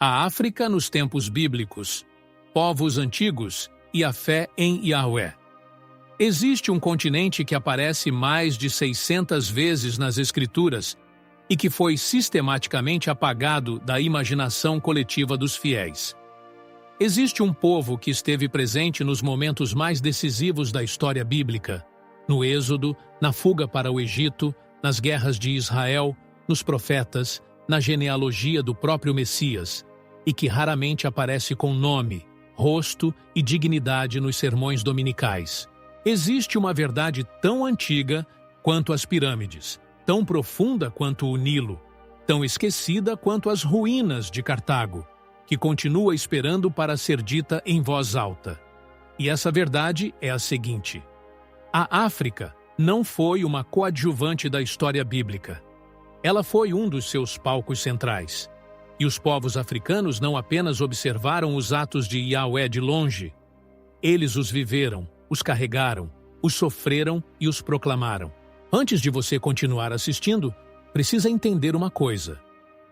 A África nos tempos bíblicos, povos antigos e a fé em Yahweh. Existe um continente que aparece mais de 600 vezes nas Escrituras e que foi sistematicamente apagado da imaginação coletiva dos fiéis. Existe um povo que esteve presente nos momentos mais decisivos da história bíblica, no Êxodo, na fuga para o Egito, nas guerras de Israel, nos profetas, na genealogia do próprio Messias, e que raramente aparece com nome, rosto e dignidade nos sermões dominicais. Existe uma verdade tão antiga quanto as pirâmides, tão profunda quanto o Nilo, tão esquecida quanto as ruínas de Cartago, que continua esperando para ser dita em voz alta. E essa verdade é a seguinte: a África não foi uma coadjuvante da história bíblica. Ela foi um dos seus palcos centrais. E os povos africanos não apenas observaram os atos de Yahweh de longe. Eles os viveram, os carregaram, os sofreram e os proclamaram. Antes de você continuar assistindo, precisa entender uma coisa.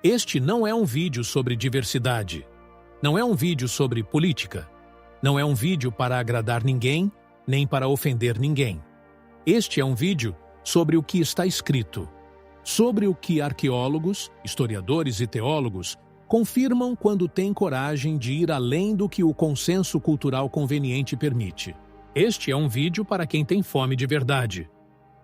Este não é um vídeo sobre diversidade. Não é um vídeo sobre política. Não é um vídeo para agradar ninguém, nem para ofender ninguém. Este é um vídeo sobre o que está escrito. Sobre o que arqueólogos, historiadores e teólogos confirmam quando têm coragem de ir além do que o consenso cultural conveniente permite. Este é um vídeo para quem tem fome de verdade.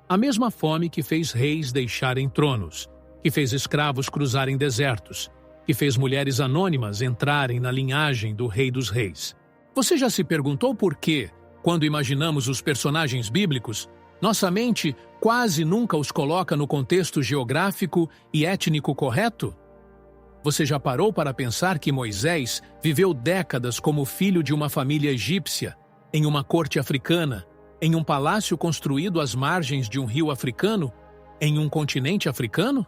A mesma fome que fez reis deixarem tronos, que fez escravos cruzarem desertos, que fez mulheres anônimas entrarem na linhagem do Rei dos Reis. Você já se perguntou por que, quando imaginamos os personagens bíblicos, nossa mente quase nunca os coloca no contexto geográfico e étnico correto? Você já parou para pensar que Moisés viveu décadas como filho de uma família egípcia, em uma corte africana, em um palácio construído às margens de um rio africano, em um continente africano?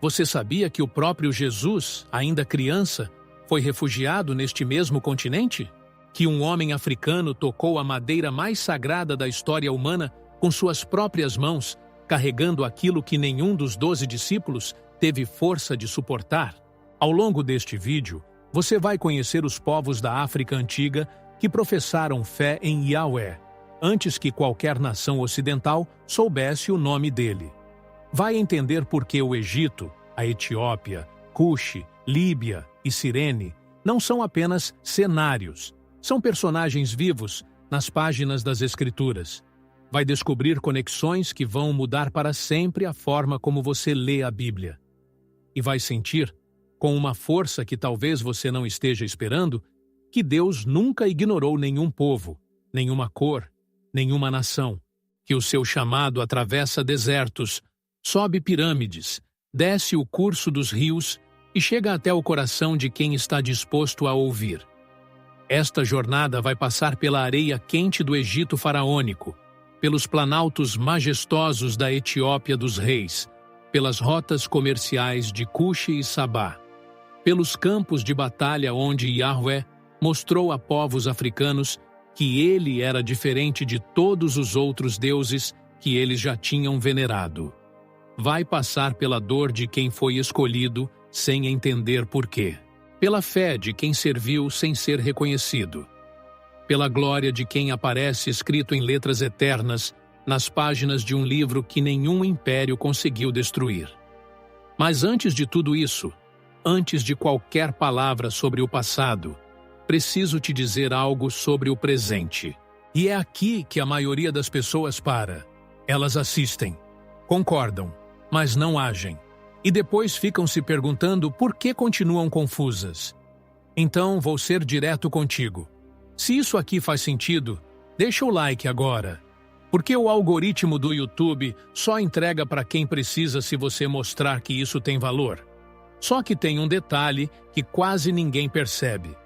Você sabia que o próprio Jesus, ainda criança, foi refugiado neste mesmo continente? Que um homem africano tocou a madeira mais sagrada da história humana com suas próprias mãos, carregando aquilo que nenhum dos 12 discípulos teve força de suportar? Ao longo deste vídeo, você vai conhecer os povos da África Antiga que professaram fé em Yahweh, antes que qualquer nação ocidental soubesse o nome dele. Vai entender por que o Egito, a Etiópia, Cuxi, Líbia e Cirene não são apenas cenários, são personagens vivos nas páginas das Escrituras. Vai descobrir conexões que vão mudar para sempre a forma como você lê a Bíblia. E vai sentir, com uma força que talvez você não esteja esperando, que Deus nunca ignorou nenhum povo, nenhuma cor, nenhuma nação, que o seu chamado atravessa desertos, sobe pirâmides, desce o curso dos rios e chega até o coração de quem está disposto a ouvir. Esta jornada vai passar pela areia quente do Egito faraônico, pelos planaltos majestosos da Etiópia dos reis, pelas rotas comerciais de Cuxi e Sabá, pelos campos de batalha onde Yahweh mostrou a povos africanos que ele era diferente de todos os outros deuses que eles já tinham venerado. Vai passar pela dor de quem foi escolhido sem entender porquê, pela fé de quem serviu sem ser reconhecido, pela glória de quem aparece escrito em letras eternas nas páginas de um livro que nenhum império conseguiu destruir. Mas antes de tudo isso, antes de qualquer palavra sobre o passado, preciso te dizer algo sobre o presente. E é aqui que a maioria das pessoas para. Elas assistem, concordam, mas não agem. E depois ficam se perguntando por que continuam confusas. Então vou ser direto contigo. Se isso aqui faz sentido, deixa o like agora. Porque o algoritmo do YouTube só entrega para quem precisa se você mostrar que isso tem valor. Só que tem um detalhe que quase ninguém percebe.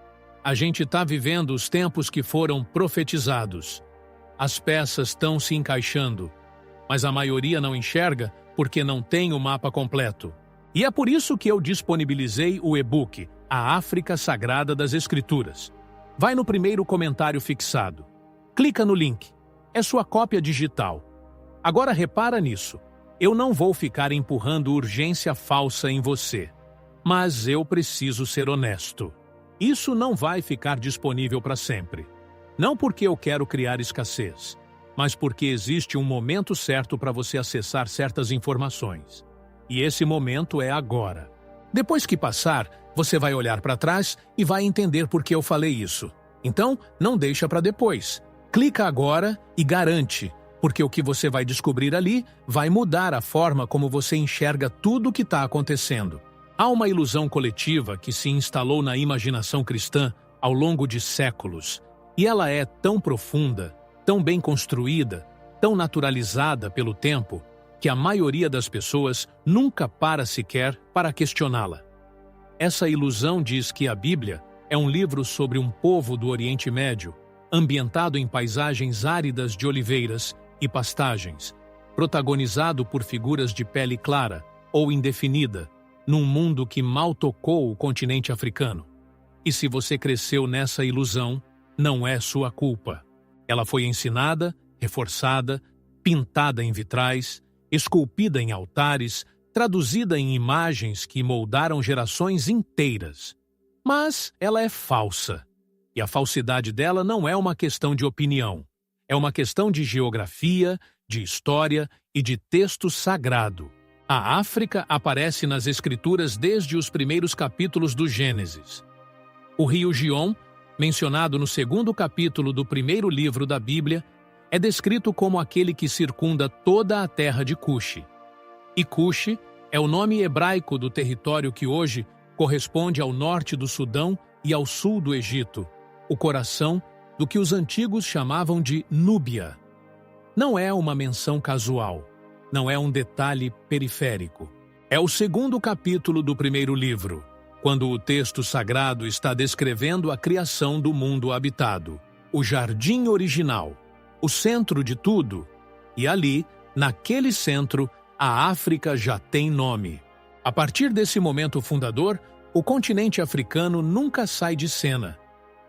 A gente está vivendo os tempos que foram profetizados. As peças estão se encaixando, mas a maioria não enxerga porque não tem o mapa completo. E é por isso que eu disponibilizei o e-book A África Sagrada das Escrituras. Vai no primeiro comentário fixado. Clica no link. É sua cópia digital. Agora repara nisso. Eu não vou ficar empurrando urgência falsa em você. Mas eu preciso ser honesto. Isso não vai ficar disponível para sempre. Não porque eu quero criar escassez, mas porque existe um momento certo para você acessar certas informações. E esse momento é agora. Depois que passar, você vai olhar para trás e vai entender por que eu falei isso. Então, não deixa para depois. Clica agora e garante, porque o que você vai descobrir ali vai mudar a forma como você enxerga tudo o que está acontecendo. Há uma ilusão coletiva que se instalou na imaginação cristã ao longo de séculos, e ela é tão profunda, tão bem construída, tão naturalizada pelo tempo, que a maioria das pessoas nunca para sequer para questioná-la. Essa ilusão diz que a Bíblia é um livro sobre um povo do Oriente Médio, ambientado em paisagens áridas de oliveiras e pastagens, protagonizado por figuras de pele clara ou indefinida, num mundo que mal tocou o continente africano. E se você cresceu nessa ilusão, não é sua culpa. Ela foi ensinada, reforçada, pintada em vitrais, esculpida em altares, traduzida em imagens que moldaram gerações inteiras. Mas ela é falsa. E a falsidade dela não é uma questão de opinião. É uma questão de geografia, de história e de texto sagrado. A África aparece nas Escrituras desde os primeiros capítulos do Gênesis. O rio Gion, mencionado no segundo capítulo do primeiro livro da Bíblia, é descrito como aquele que circunda toda a terra de Cuxi. E Cuxi é o nome hebraico do território que hoje corresponde ao norte do Sudão e ao sul do Egito, o coração do que os antigos chamavam de Núbia. Não é uma menção casual, não é um detalhe periférico. É o segundo capítulo do primeiro livro, quando o texto sagrado está descrevendo a criação do mundo habitado, o jardim original, o centro de tudo, e ali, naquele centro, a África já tem nome. A partir desse momento fundador, o continente africano nunca sai de cena.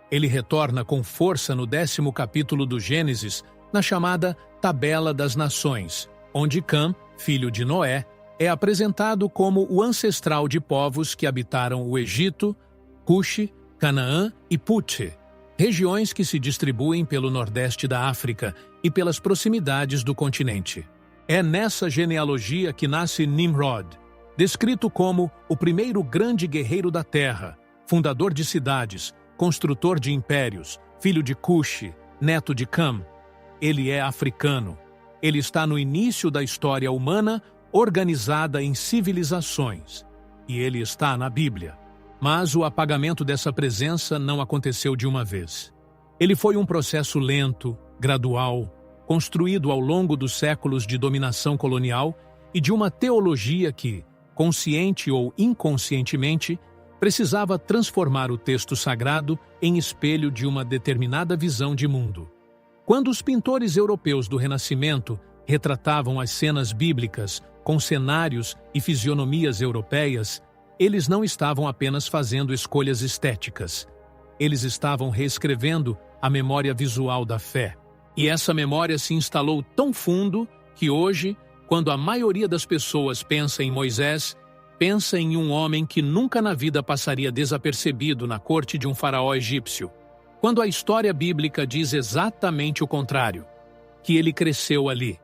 Ele retorna com força no 10º capítulo do Gênesis, na chamada Tabela das Nações, onde Cã, filho de Noé, é apresentado como o ancestral de povos que habitaram o Egito, Cuxi, Canaã e Put, regiões que se distribuem pelo nordeste da África e pelas proximidades do continente. É nessa genealogia que nasce Nimrod, descrito como o primeiro grande guerreiro da terra, fundador de cidades, construtor de impérios, filho de Cuxi, neto de Cã. Ele é africano. Ele está no início da história humana, organizada em civilizações. E ele está na Bíblia. Mas o apagamento dessa presença não aconteceu de uma vez. Ele foi um processo lento, gradual, construído ao longo dos séculos de dominação colonial e de uma teologia que, consciente ou inconscientemente, precisava transformar o texto sagrado em espelho de uma determinada visão de mundo. Quando os pintores europeus do Renascimento retratavam as cenas bíblicas com cenários e fisionomias europeias, eles não estavam apenas fazendo escolhas estéticas. Eles estavam reescrevendo a memória visual da fé. E essa memória se instalou tão fundo que hoje, quando a maioria das pessoas pensa em Moisés, pensa em um homem que nunca na vida passaria desapercebido na corte de um faraó egípcio. Quando a história bíblica diz exatamente o contrário, que ele cresceu ali,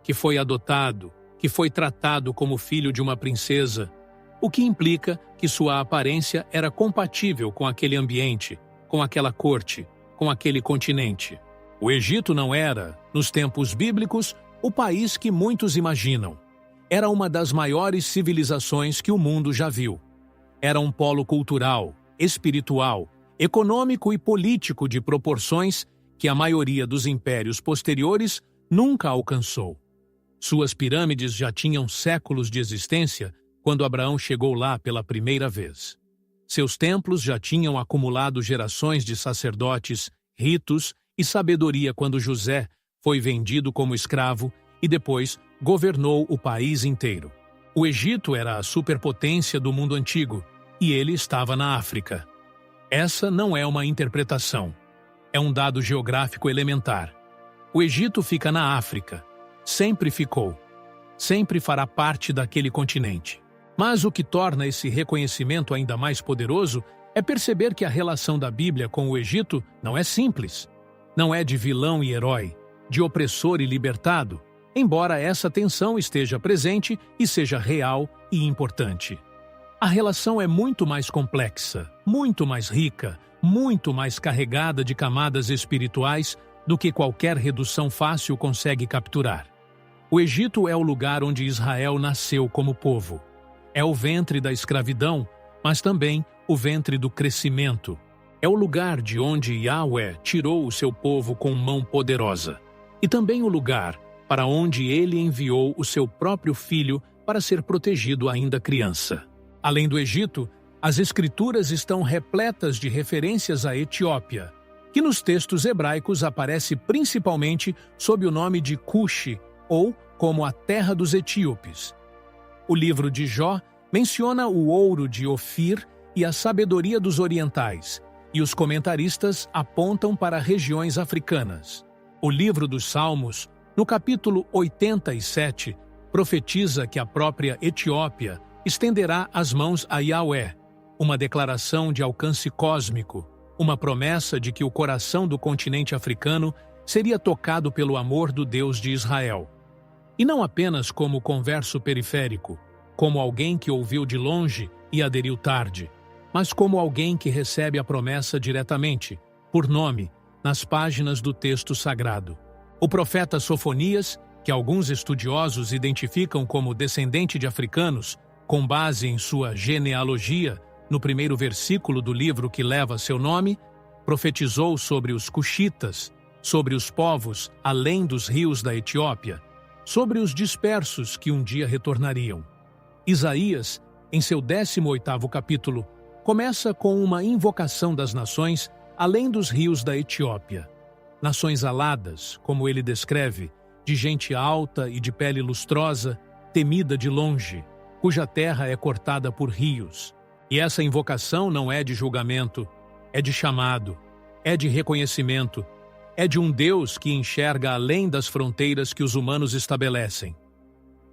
que foi adotado, que foi tratado como filho de uma princesa, o que implica que sua aparência era compatível com aquele ambiente, com aquela corte, com aquele continente. O Egito não era, nos tempos bíblicos, o país que muitos imaginam. Era uma das maiores civilizações que o mundo já viu. Era um polo cultural, espiritual, econômico e político de proporções que a maioria dos impérios posteriores nunca alcançou. Suas pirâmides já tinham séculos de existência quando Abraão chegou lá pela primeira vez. Seus templos já tinham acumulado gerações de sacerdotes, ritos e sabedoria quando José foi vendido como escravo e depois governou o país inteiro. O Egito era a superpotência do mundo antigo e ele estava na África. Essa não é uma interpretação. É um dado geográfico elementar. O Egito fica na África. Sempre ficou. Sempre fará parte daquele continente. Mas o que torna esse reconhecimento ainda mais poderoso é perceber que a relação da Bíblia com o Egito não é simples. Não é de vilão e herói, de opressor e libertado, embora essa tensão esteja presente e seja real e importante. A relação é muito mais complexa, muito mais rica, muito mais carregada de camadas espirituais do que qualquer redução fácil consegue capturar. O Egito é o lugar onde Israel nasceu como povo. É o ventre da escravidão, mas também o ventre do crescimento. É o lugar de onde Yahweh tirou o seu povo com mão poderosa. E também o lugar para onde ele enviou o seu próprio filho para ser protegido ainda criança. Além do Egito, as Escrituras estão repletas de referências à Etiópia, que nos textos hebraicos aparece principalmente sob o nome de Cuxi, ou como a terra dos etíopes. O livro de Jó menciona o ouro de Ofir e a sabedoria dos orientais, e os comentaristas apontam para regiões africanas. O livro dos Salmos, no capítulo 87, profetiza que a própria Etiópia estenderá as mãos a Yahweh, uma declaração de alcance cósmico, uma promessa de que o coração do continente africano seria tocado pelo amor do Deus de Israel. E não apenas como converso periférico, como alguém que ouviu de longe e aderiu tarde, mas como alguém que recebe a promessa diretamente, por nome, nas páginas do texto sagrado. O profeta Sofonias, que alguns estudiosos identificam como descendente de africanos, com base em sua genealogia, no primeiro versículo do livro que leva seu nome, profetizou sobre os cuxitas, sobre os povos além dos rios da Etiópia, sobre os dispersos que um dia retornariam. Isaías, em seu 18º capítulo, começa com uma invocação das nações além dos rios da Etiópia. Nações aladas, como ele descreve, de gente alta e de pele lustrosa, temida de longe, cuja terra é cortada por rios. E essa invocação não é de julgamento, é de chamado, é de reconhecimento, é de um Deus que enxerga além das fronteiras que os humanos estabelecem.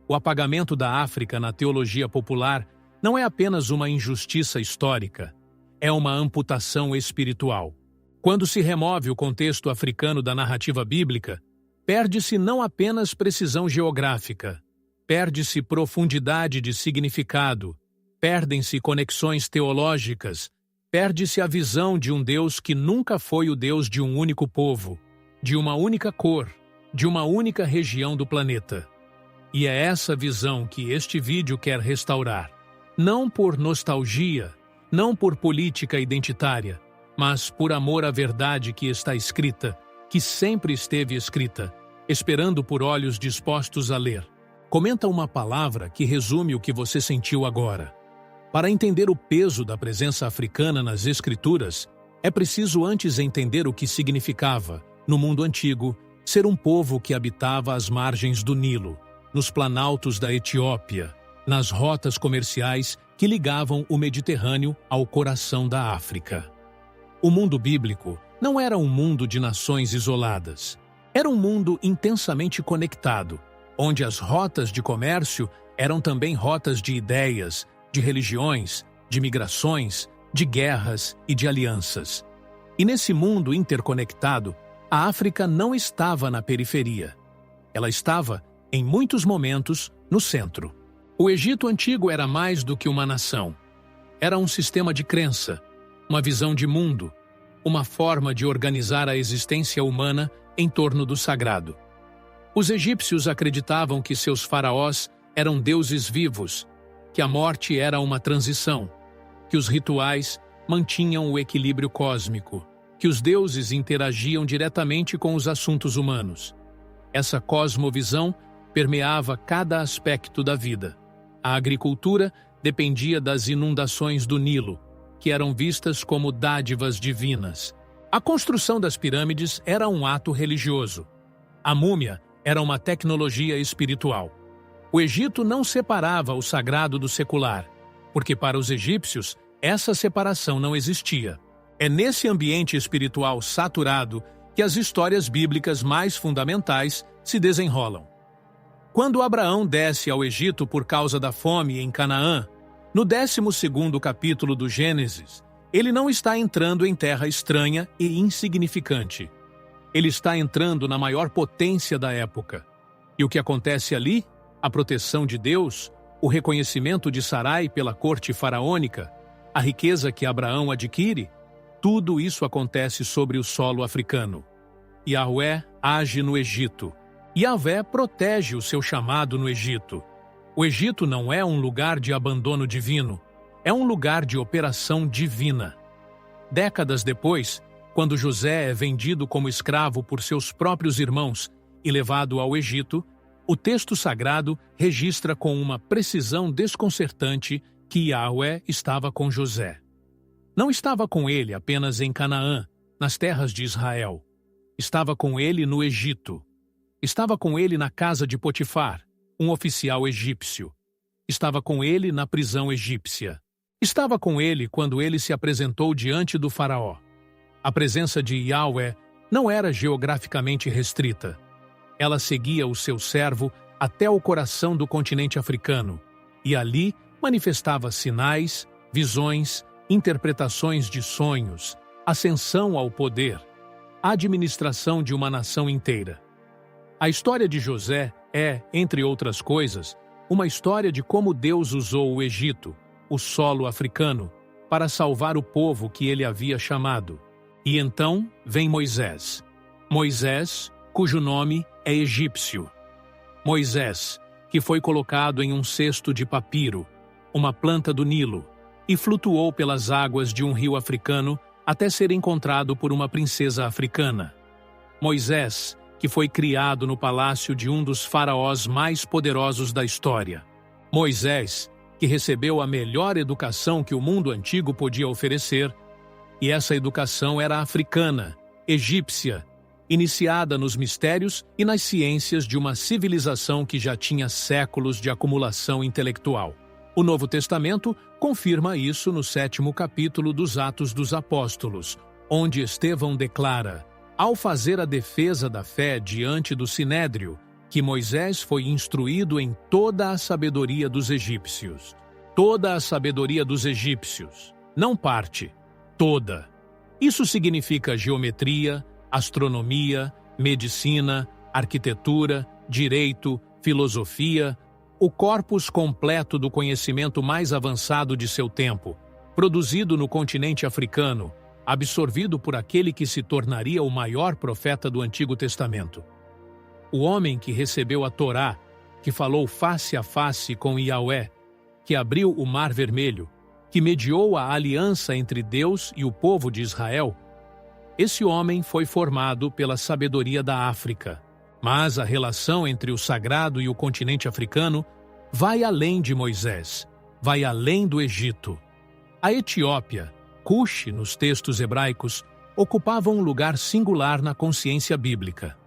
O apagamento da África na teologia popular não é apenas uma injustiça histórica, é uma amputação espiritual. Quando se remove o contexto africano da narrativa bíblica, perde-se não apenas precisão geográfica, perde-se profundidade de significado, perdem-se conexões teológicas, perde-se a visão de um Deus que nunca foi o Deus de um único povo, de uma única cor, de uma única região do planeta. E é essa visão que este vídeo quer restaurar, não por nostalgia, não por política identitária, mas por amor à verdade que está escrita, que sempre esteve escrita, esperando por olhos dispostos a ler. Comenta uma palavra que resume o que você sentiu agora. Para entender o peso da presença africana nas Escrituras, é preciso antes entender o que significava, no mundo antigo, ser um povo que habitava às margens do Nilo, nos planaltos da Etiópia, nas rotas comerciais que ligavam o Mediterrâneo ao coração da África. O mundo bíblico não era um mundo de nações isoladas. Era um mundo intensamente conectado, onde as rotas de comércio eram também rotas de ideias, de religiões, de migrações, de guerras e de alianças. E nesse mundo interconectado, a África não estava na periferia. Ela estava, em muitos momentos, no centro. O Egito Antigo era mais do que uma nação. Era um sistema de crença, uma visão de mundo, uma forma de organizar a existência humana em torno do sagrado. Os egípcios acreditavam que seus faraós eram deuses vivos, que a morte era uma transição, que os rituais mantinham o equilíbrio cósmico, que os deuses interagiam diretamente com os assuntos humanos. Essa cosmovisão permeava cada aspecto da vida. A agricultura dependia das inundações do Nilo, que eram vistas como dádivas divinas. A construção das pirâmides era um ato religioso. A múmia era uma tecnologia espiritual. O Egito não separava o sagrado do secular, porque para os egípcios essa separação não existia. É nesse ambiente espiritual saturado que as histórias bíblicas mais fundamentais se desenrolam. Quando Abraão desce ao Egito por causa da fome em Canaã, No 12º capítulo do Gênesis, ele não está entrando em terra estranha e insignificante. Ele está entrando na maior potência da época. E o que acontece ali? A proteção de Deus, o reconhecimento de Sarai pela corte faraônica, a riqueza que Abraão adquire, tudo isso acontece sobre o solo africano. Yahvé age no Egito. Yahvé protege o seu chamado no Egito. O Egito não é um lugar de abandono divino, é um lugar de operação divina. Décadas depois, quando José é vendido como escravo por seus próprios irmãos e levado ao Egito, o texto sagrado registra com uma precisão desconcertante que Yahvé estava com José. Não estava com ele apenas em Canaã, nas terras de Israel. Estava com ele no Egito. Estava com ele na casa de Potifar, um oficial egípcio. Estava com ele na prisão egípcia. Estava com ele quando ele se apresentou diante do faraó. A presença de Yahvé não era geograficamente restrita. Ela seguia o seu servo até o coração do continente africano, e ali manifestava sinais, visões, interpretações de sonhos, ascensão ao poder, administração de uma nação inteira. A história de José é, entre outras coisas, uma história de como Deus usou o Egito, o solo africano, para salvar o povo que ele havia chamado. E então vem Moisés. Moisés, cujo nome é egípcio. Moisés, que foi colocado em um cesto de papiro, uma planta do Nilo, e flutuou pelas águas de um rio africano até ser encontrado por uma princesa africana. Moisés, que foi criado no palácio de um dos faraós mais poderosos da história. Moisés, que recebeu a melhor educação que o mundo antigo podia oferecer, e essa educação era africana, egípcia, iniciada nos mistérios e nas ciências de uma civilização que já tinha séculos de acumulação intelectual. O Novo Testamento confirma isso no 7º capítulo dos Atos dos Apóstolos, onde Estevão declara: ao fazer a defesa da fé diante do Sinédrio, que Moisés foi instruído em toda a sabedoria dos egípcios. Toda a sabedoria dos egípcios, não parte, toda. Isso significa geometria, astronomia, medicina, arquitetura, direito, filosofia, o corpus completo do conhecimento mais avançado de seu tempo, produzido no continente africano, absorvido por aquele que se tornaria o maior profeta do Antigo Testamento. O homem que recebeu a Torá, que falou face a face com Yahvé, que abriu o Mar Vermelho, que mediou a aliança entre Deus e o povo de Israel, esse homem foi formado pela sabedoria da África. Mas a relação entre o sagrado e o continente africano vai além de Moisés, vai além do Egito. A Etiópia, Cush, nos textos hebraicos, ocupava um lugar singular na consciência bíblica.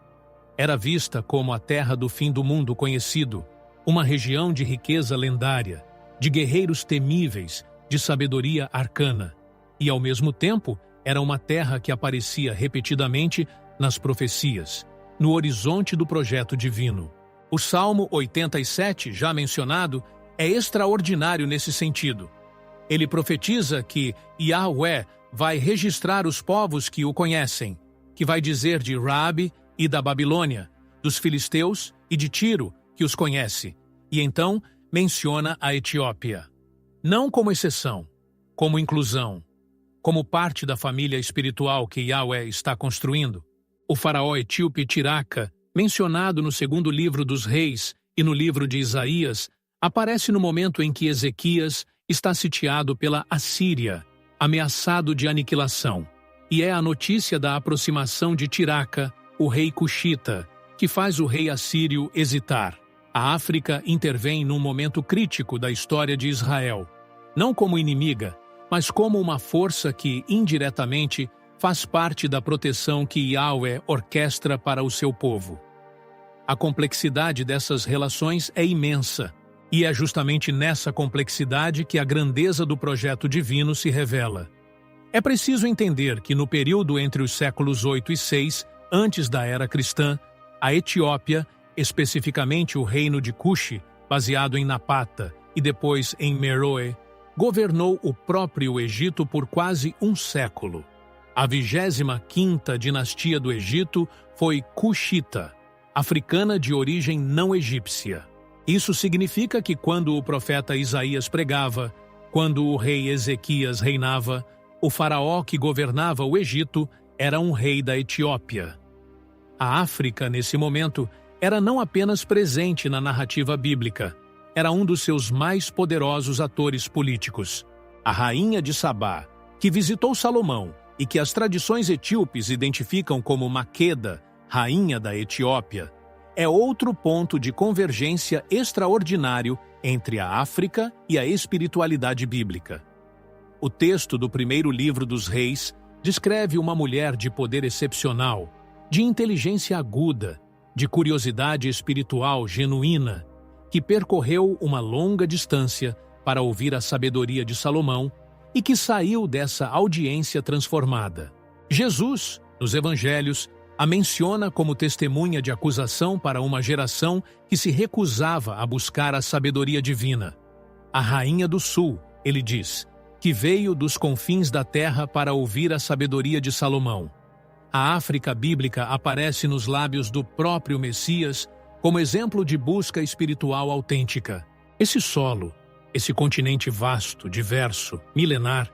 Era vista como a terra do fim do mundo conhecido, uma região de riqueza lendária, de guerreiros temíveis, de sabedoria arcana, e ao mesmo tempo era uma terra que aparecia repetidamente nas profecias, no horizonte do projeto divino. O Salmo 87, já mencionado, é extraordinário nesse sentido. Ele profetiza que Yahvé vai registrar os povos que o conhecem, que vai dizer de Rabi e da Babilônia, dos filisteus e de Tiro, que os conhece, e então menciona a Etiópia. Não como exceção, como inclusão, como parte da família espiritual que Yahvé está construindo. O faraó etíope Tiraca, mencionado no 2º livro dos Reis e no livro de Isaías, aparece no momento em que Ezequias está sitiado pela Assíria, ameaçado de aniquilação. E é a notícia da aproximação de Tiraca, o rei cuxita, que faz o rei assírio hesitar. A África intervém num momento crítico da história de Israel, não como inimiga, mas como uma força que, indiretamente, faz parte da proteção que Yahvé orquestra para o seu povo. A complexidade dessas relações é imensa, e é justamente nessa complexidade que a grandeza do projeto divino se revela. É preciso entender que no período entre os séculos 8 e 6, antes da era cristã, a Etiópia, especificamente o reino de Cuxi, baseado em Napata, e depois em Meroe, governou o próprio Egito por quase um século. A 25ª dinastia do Egito foi Cuxita, africana de origem não egípcia. Isso significa que quando o profeta Isaías pregava, quando o rei Ezequias reinava, o faraó que governava o Egito era um rei da Etiópia. A África, nesse momento, era não apenas presente na narrativa bíblica, era um dos seus mais poderosos atores políticos. A rainha de Sabá, que visitou Salomão e que as tradições etíopes identificam como Maqueda, rainha da Etiópia, é outro ponto de convergência extraordinário entre a África e a espiritualidade bíblica. O texto do primeiro livro dos Reis descreve uma mulher de poder excepcional, de inteligência aguda, de curiosidade espiritual genuína, que percorreu uma longa distância para ouvir a sabedoria de Salomão e que saiu dessa audiência transformada. Jesus, nos Evangelhos, a menciona como testemunha de acusação para uma geração que se recusava a buscar a sabedoria divina. A Rainha do Sul, ele diz, que veio dos confins da terra para ouvir a sabedoria de Salomão. A África bíblica aparece nos lábios do próprio Messias como exemplo de busca espiritual autêntica. Esse solo, esse continente vasto, diverso, milenar,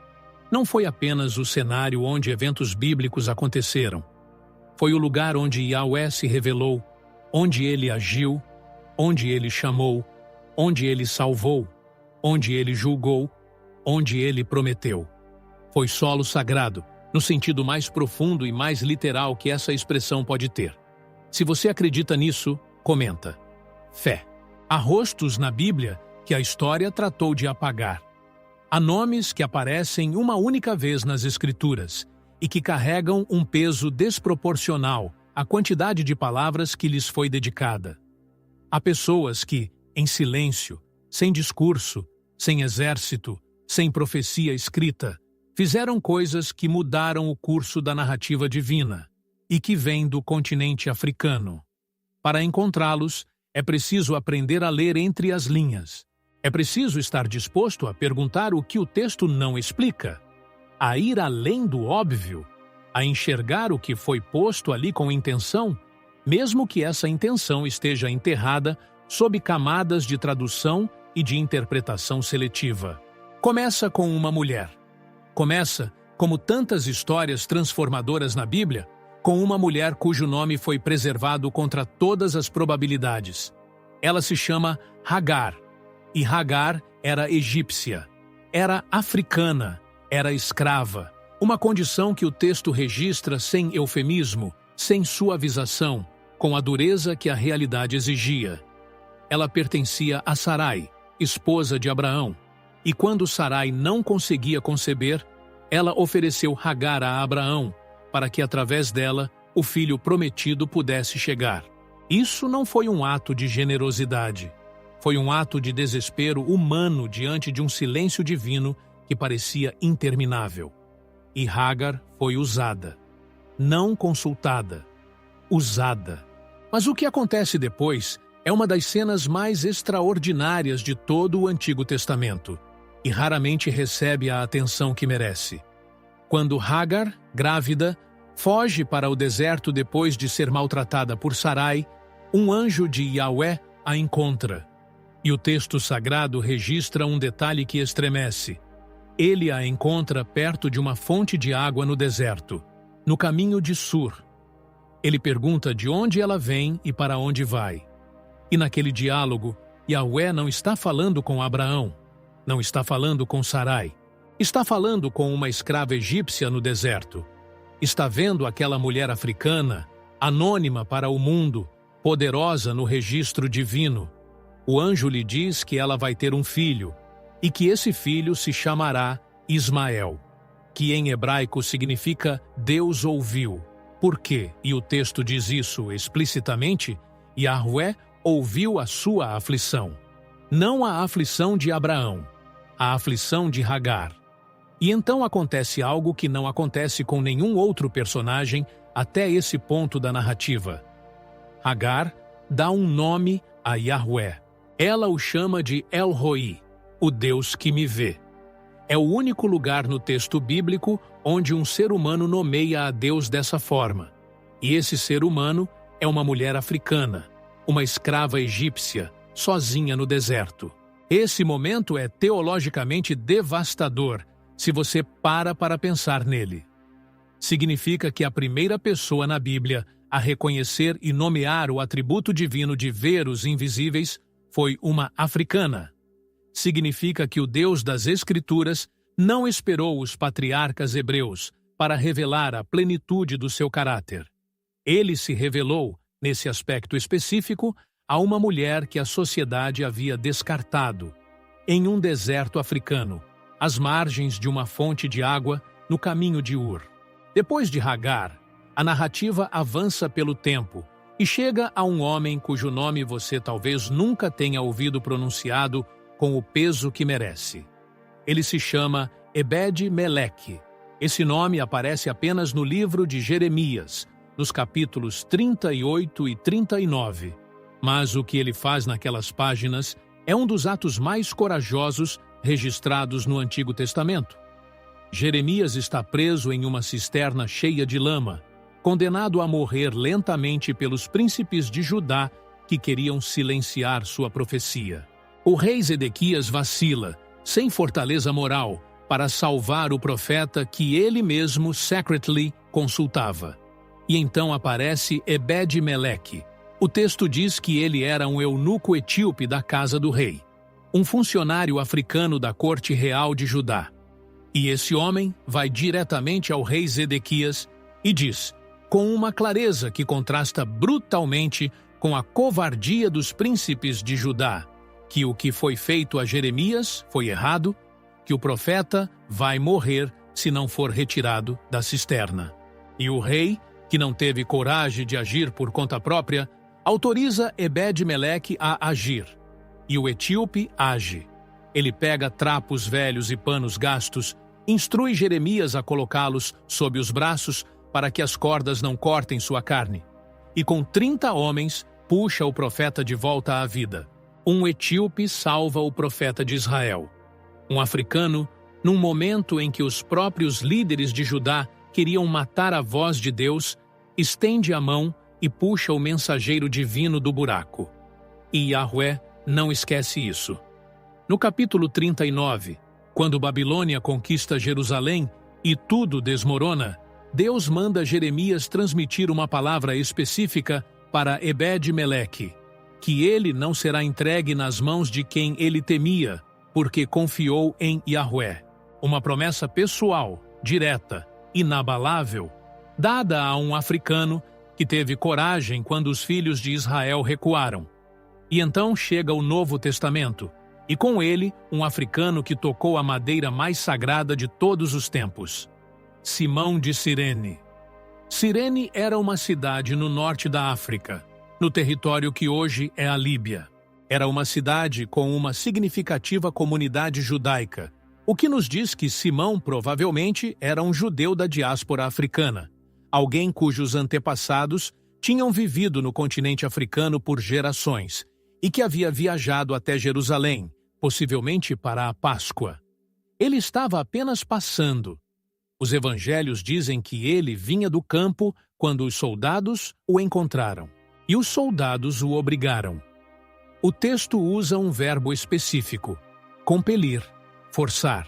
não foi apenas o cenário onde eventos bíblicos aconteceram. Foi o lugar onde Yahweh se revelou, onde ele agiu, onde ele chamou, onde ele salvou, onde ele julgou, onde ele prometeu. Foi solo sagrado, no sentido mais profundo e mais literal que essa expressão pode ter. Se você acredita nisso, comenta. Fé. Há rostos na Bíblia que a história tratou de apagar. Há nomes que aparecem uma única vez nas Escrituras e que carregam um peso desproporcional à quantidade de palavras que lhes foi dedicada. Há pessoas que, em silêncio, sem discurso, sem exército, sem profecia escrita, fizeram coisas que mudaram o curso da narrativa divina e que vêm do continente africano. Para encontrá-los, é preciso aprender a ler entre as linhas. É preciso estar disposto a perguntar o que o texto não explica, a ir além do óbvio, a enxergar o que foi posto ali com intenção, mesmo que essa intenção esteja enterrada sob camadas de tradução e de interpretação seletiva. Começa com uma mulher. Começa, como tantas histórias transformadoras na Bíblia, com uma mulher cujo nome foi preservado contra todas as probabilidades. Ela se chama Hagar, e Hagar era egípcia, era africana, era escrava, uma condição que o texto registra sem eufemismo, sem suavização, com a dureza que a realidade exigia. Ela pertencia a Sarai, esposa de Abraão, e quando Sarai não conseguia conceber, ela ofereceu Hagar a Abraão, para que através dela o filho prometido pudesse chegar. Isso não foi um ato de generosidade. Foi um ato de desespero humano diante de um silêncio divino que parecia interminável. E Hagar foi usada. Não consultada. Usada. Mas o que acontece depois é uma das cenas mais extraordinárias de todo o Antigo Testamento e raramente recebe a atenção que merece. Quando Hagar, grávida, foge para o deserto depois de ser maltratada por Sarai, um anjo de Yahweh a encontra. E o texto sagrado registra um detalhe que estremece. Ele a encontra perto de uma fonte de água no deserto, no caminho de Sur. Ele pergunta de onde ela vem e para onde vai. E naquele diálogo, Yahweh não está falando com Abraão, não está falando com Sarai, está falando com uma escrava egípcia no deserto. Está vendo aquela mulher africana, anônima para o mundo, poderosa no registro divino. O anjo lhe diz que ela vai ter um filho, e que esse filho se chamará Ismael, que em hebraico significa Deus ouviu. Por quê? E o texto diz isso explicitamente, Yahweh ouviu a sua aflição. Não a aflição de Abraão, a aflição de Hagar. E então acontece algo que não acontece com nenhum outro personagem até esse ponto da narrativa. Hagar dá um nome a Yahweh. Ela o chama de El Roi, o Deus que me vê. É o único lugar no texto bíblico onde um ser humano nomeia a Deus dessa forma. E esse ser humano é uma mulher africana, uma escrava egípcia, sozinha no deserto. Esse momento é teologicamente devastador se você para pensar nele. Significa que a primeira pessoa na Bíblia a reconhecer e nomear o atributo divino de ver os invisíveis foi uma africana. Significa que o Deus das Escrituras não esperou os patriarcas hebreus para revelar a plenitude do seu caráter. Ele se revelou, nesse aspecto específico, a uma mulher que a sociedade havia descartado, em um deserto africano, às margens de uma fonte de água no caminho de Ur. Depois de Hagar, a narrativa avança pelo tempo e chega a um homem cujo nome você talvez nunca tenha ouvido pronunciado com o peso que merece. Ele se chama Ebed-Meleque. Esse nome aparece apenas no livro de Jeremias, nos capítulos 38 e 39. Mas o que ele faz naquelas páginas é um dos atos mais corajosos registrados no Antigo Testamento. Jeremias está preso em uma cisterna cheia de lama, condenado a morrer lentamente pelos príncipes de Judá que queriam silenciar sua profecia. O rei Zedequias vacila, sem fortaleza moral, para salvar o profeta que ele mesmo secretly consultava. E então aparece Ebed-Meleque. O texto diz que ele era um eunuco etíope da casa do rei, um funcionário africano da corte real de Judá. E esse homem vai diretamente ao rei Zedequias e diz, com uma clareza que contrasta brutalmente com a covardia dos príncipes de Judá, que o que foi feito a Jeremias foi errado, que o profeta vai morrer se não for retirado da cisterna. E o rei, que não teve coragem de agir por conta própria, autoriza Ebed-Meleque a agir. E o etíope age. Ele pega trapos velhos e panos gastos, instrui Jeremias a colocá-los sob os braços para que as cordas não cortem sua carne. E com 30 homens, puxa o profeta de volta à vida. Um etíope salva o profeta de Israel. Um africano, num momento em que os próprios líderes de Judá queriam matar a voz de Deus, estende a mão e puxa o mensageiro divino do buraco. E Yahweh não esquece isso. No capítulo 39, quando Babilônia conquista Jerusalém e tudo desmorona, Deus manda Jeremias transmitir uma palavra específica para Ebed-Meleque, que ele não será entregue nas mãos de quem ele temia, porque confiou em Yahweh. Uma promessa pessoal, direta, inabalável, dada a um africano que teve coragem quando os filhos de Israel recuaram. E então chega o Novo Testamento, e com ele um africano que tocou a madeira mais sagrada de todos os tempos. Simão de Cirene. Cirene era uma cidade no norte da África, no território que hoje é a Líbia. Era uma cidade com uma significativa comunidade judaica, o que nos diz que Simão provavelmente era um judeu da diáspora africana, alguém cujos antepassados tinham vivido no continente africano por gerações e que havia viajado até Jerusalém, possivelmente para a Páscoa. Ele estava apenas passando. Os evangelhos dizem que ele vinha do campo quando os soldados o encontraram. E os soldados o obrigaram. O texto usa um verbo específico, compelir, forçar.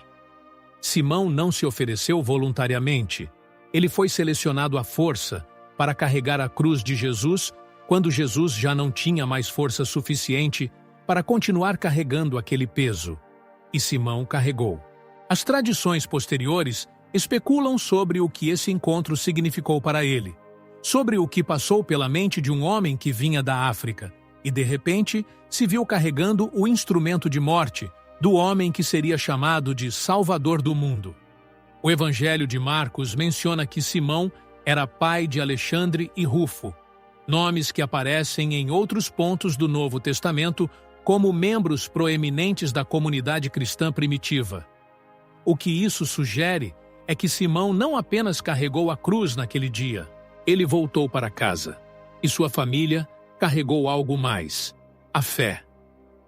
Simão não se ofereceu voluntariamente. Ele foi selecionado à força para carregar a cruz de Jesus quando Jesus já não tinha mais força suficiente para continuar carregando aquele peso. E Simão carregou. As tradições posteriores especulam sobre o que esse encontro significou para ele, sobre o que passou pela mente de um homem que vinha da África e, de repente, se viu carregando o instrumento de morte do homem que seria chamado de Salvador do mundo. O Evangelho de Marcos menciona que Simão era pai de Alexandre e Rufo, nomes que aparecem em outros pontos do Novo Testamento como membros proeminentes da comunidade cristã primitiva. O que isso sugere é que Simão não apenas carregou a cruz naquele dia, ele voltou para casa, e sua família carregou algo mais, a fé.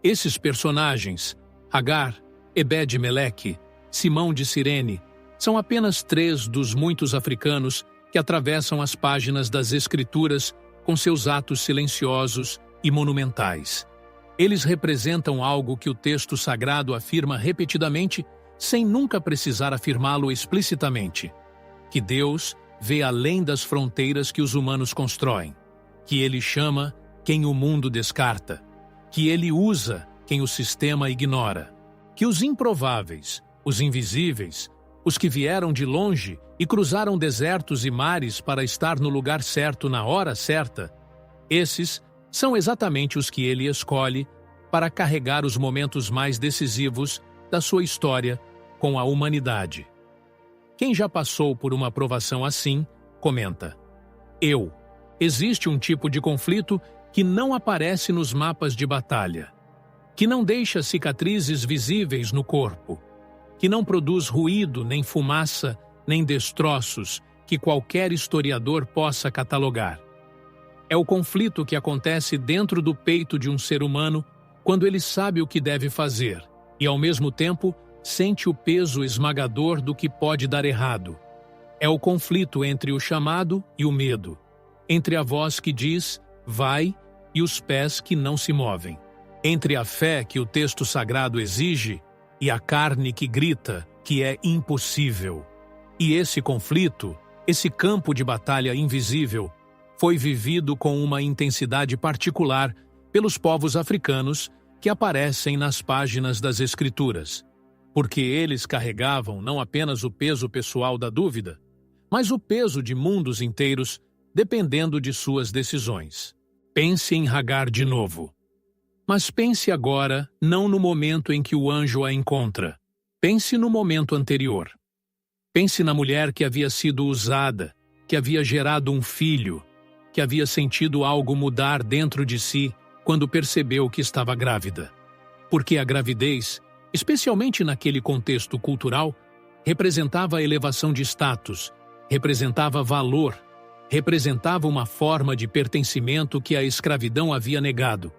Esses personagens, Hagar, Ebed-Meleque, Simão de Cirene, são apenas 3 dos muitos africanos que atravessam as páginas das Escrituras com seus atos silenciosos e monumentais. Eles representam algo que o texto sagrado afirma repetidamente, sem nunca precisar afirmá-lo explicitamente: que Deus vê além das fronteiras que os humanos constroem, que Ele chama quem o mundo descarta, que Ele usa quem o sistema ignora, que os improváveis, os invisíveis, os que vieram de longe e cruzaram desertos e mares para estar no lugar certo na hora certa, esses são exatamente os que Ele escolhe para carregar os momentos mais decisivos da sua história com a humanidade. Quem já passou por uma provação assim, comenta: existe um tipo de conflito que não aparece nos mapas de batalha, que não deixa cicatrizes visíveis no corpo, que não produz ruído, nem fumaça, nem destroços que qualquer historiador possa catalogar. É o conflito que acontece dentro do peito de um ser humano quando ele sabe o que deve fazer e, ao mesmo tempo, sente o peso esmagador do que pode dar errado. É o conflito entre o chamado e o medo, entre a voz que diz, vai, e os pés que não se movem, entre a fé que o texto sagrado exige e a carne que grita que é impossível. E esse conflito, esse campo de batalha invisível, foi vivido com uma intensidade particular pelos povos africanos que aparecem nas páginas das Escrituras, porque eles carregavam não apenas o peso pessoal da dúvida, mas o peso de mundos inteiros, dependendo de suas decisões. Pense em Hagar de novo. Mas pense agora não no momento em que o anjo a encontra. Pense no momento anterior. Pense na mulher que havia sido usada, que havia gerado um filho, que havia sentido algo mudar dentro de si quando percebeu que estava grávida. Porque a gravidez, especialmente naquele contexto cultural, representava elevação de status, representava valor, representava uma forma de pertencimento que a escravidão havia negado.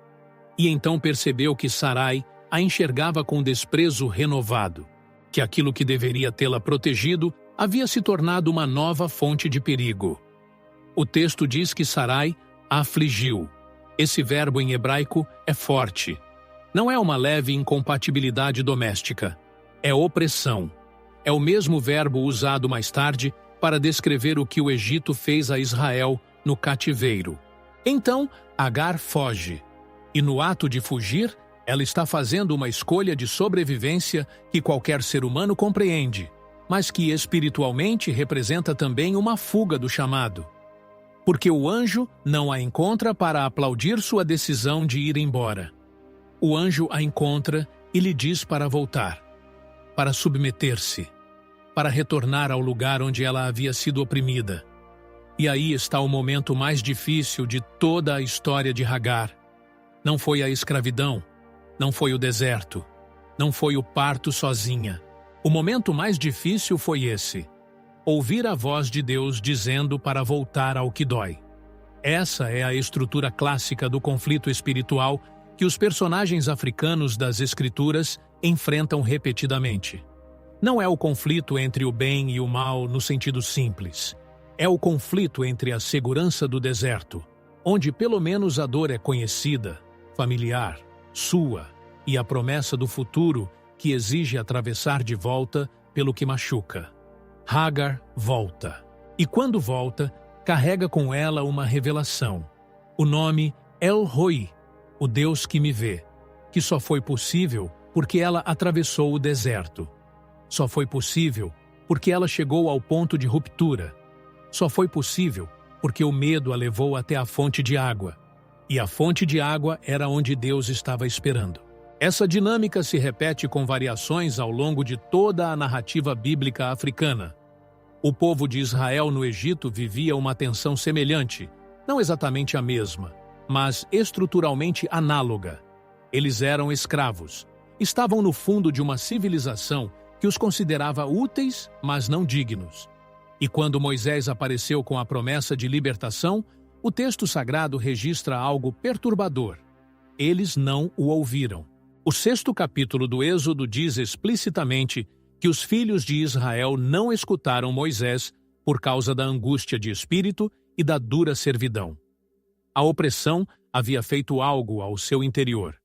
E então percebeu que Sarai a enxergava com desprezo renovado, que aquilo que deveria tê-la protegido havia se tornado uma nova fonte de perigo. O texto diz que Sarai a afligiu. Esse verbo em hebraico é forte. Não é uma leve incompatibilidade doméstica. É opressão. É o mesmo verbo usado mais tarde para descrever o que o Egito fez a Israel no cativeiro. Então, Agar foge. E no ato de fugir, ela está fazendo uma escolha de sobrevivência que qualquer ser humano compreende, mas que espiritualmente representa também uma fuga do chamado. Porque o anjo não a encontra para aplaudir sua decisão de ir embora. O anjo a encontra e lhe diz para voltar, para submeter-se, para retornar ao lugar onde ela havia sido oprimida. E aí está o momento mais difícil de toda a história de Hagar. Não foi a escravidão, não foi o deserto, não foi o parto sozinha. O momento mais difícil foi esse: ouvir a voz de Deus dizendo para voltar ao que dói. Essa é a estrutura clássica do conflito espiritual que os personagens africanos das Escrituras enfrentam repetidamente. Não é o conflito entre o bem e o mal no sentido simples. É o conflito entre a segurança do deserto, onde pelo menos a dor é conhecida, familiar, sua, e a promessa do futuro que exige atravessar de volta pelo que machuca. Hagar volta. E quando volta, carrega com ela uma revelação. O nome El Roi, o Deus que me vê, que só foi possível porque ela atravessou o deserto. Só foi possível porque ela chegou ao ponto de ruptura. Só foi possível porque o medo a levou até a fonte de água. E a fonte de água era onde Deus estava esperando. Essa dinâmica se repete com variações ao longo de toda a narrativa bíblica africana. O povo de Israel no Egito vivia uma tensão semelhante, não exatamente a mesma, mas estruturalmente análoga. Eles eram escravos. Estavam no fundo de uma civilização que os considerava úteis, mas não dignos. E quando Moisés apareceu com a promessa de libertação, o texto sagrado registra algo perturbador. Eles não o ouviram. O 6º capítulo do Êxodo diz explicitamente que os filhos de Israel não escutaram Moisés por causa da angústia de espírito e da dura servidão. A opressão havia feito algo ao seu interior.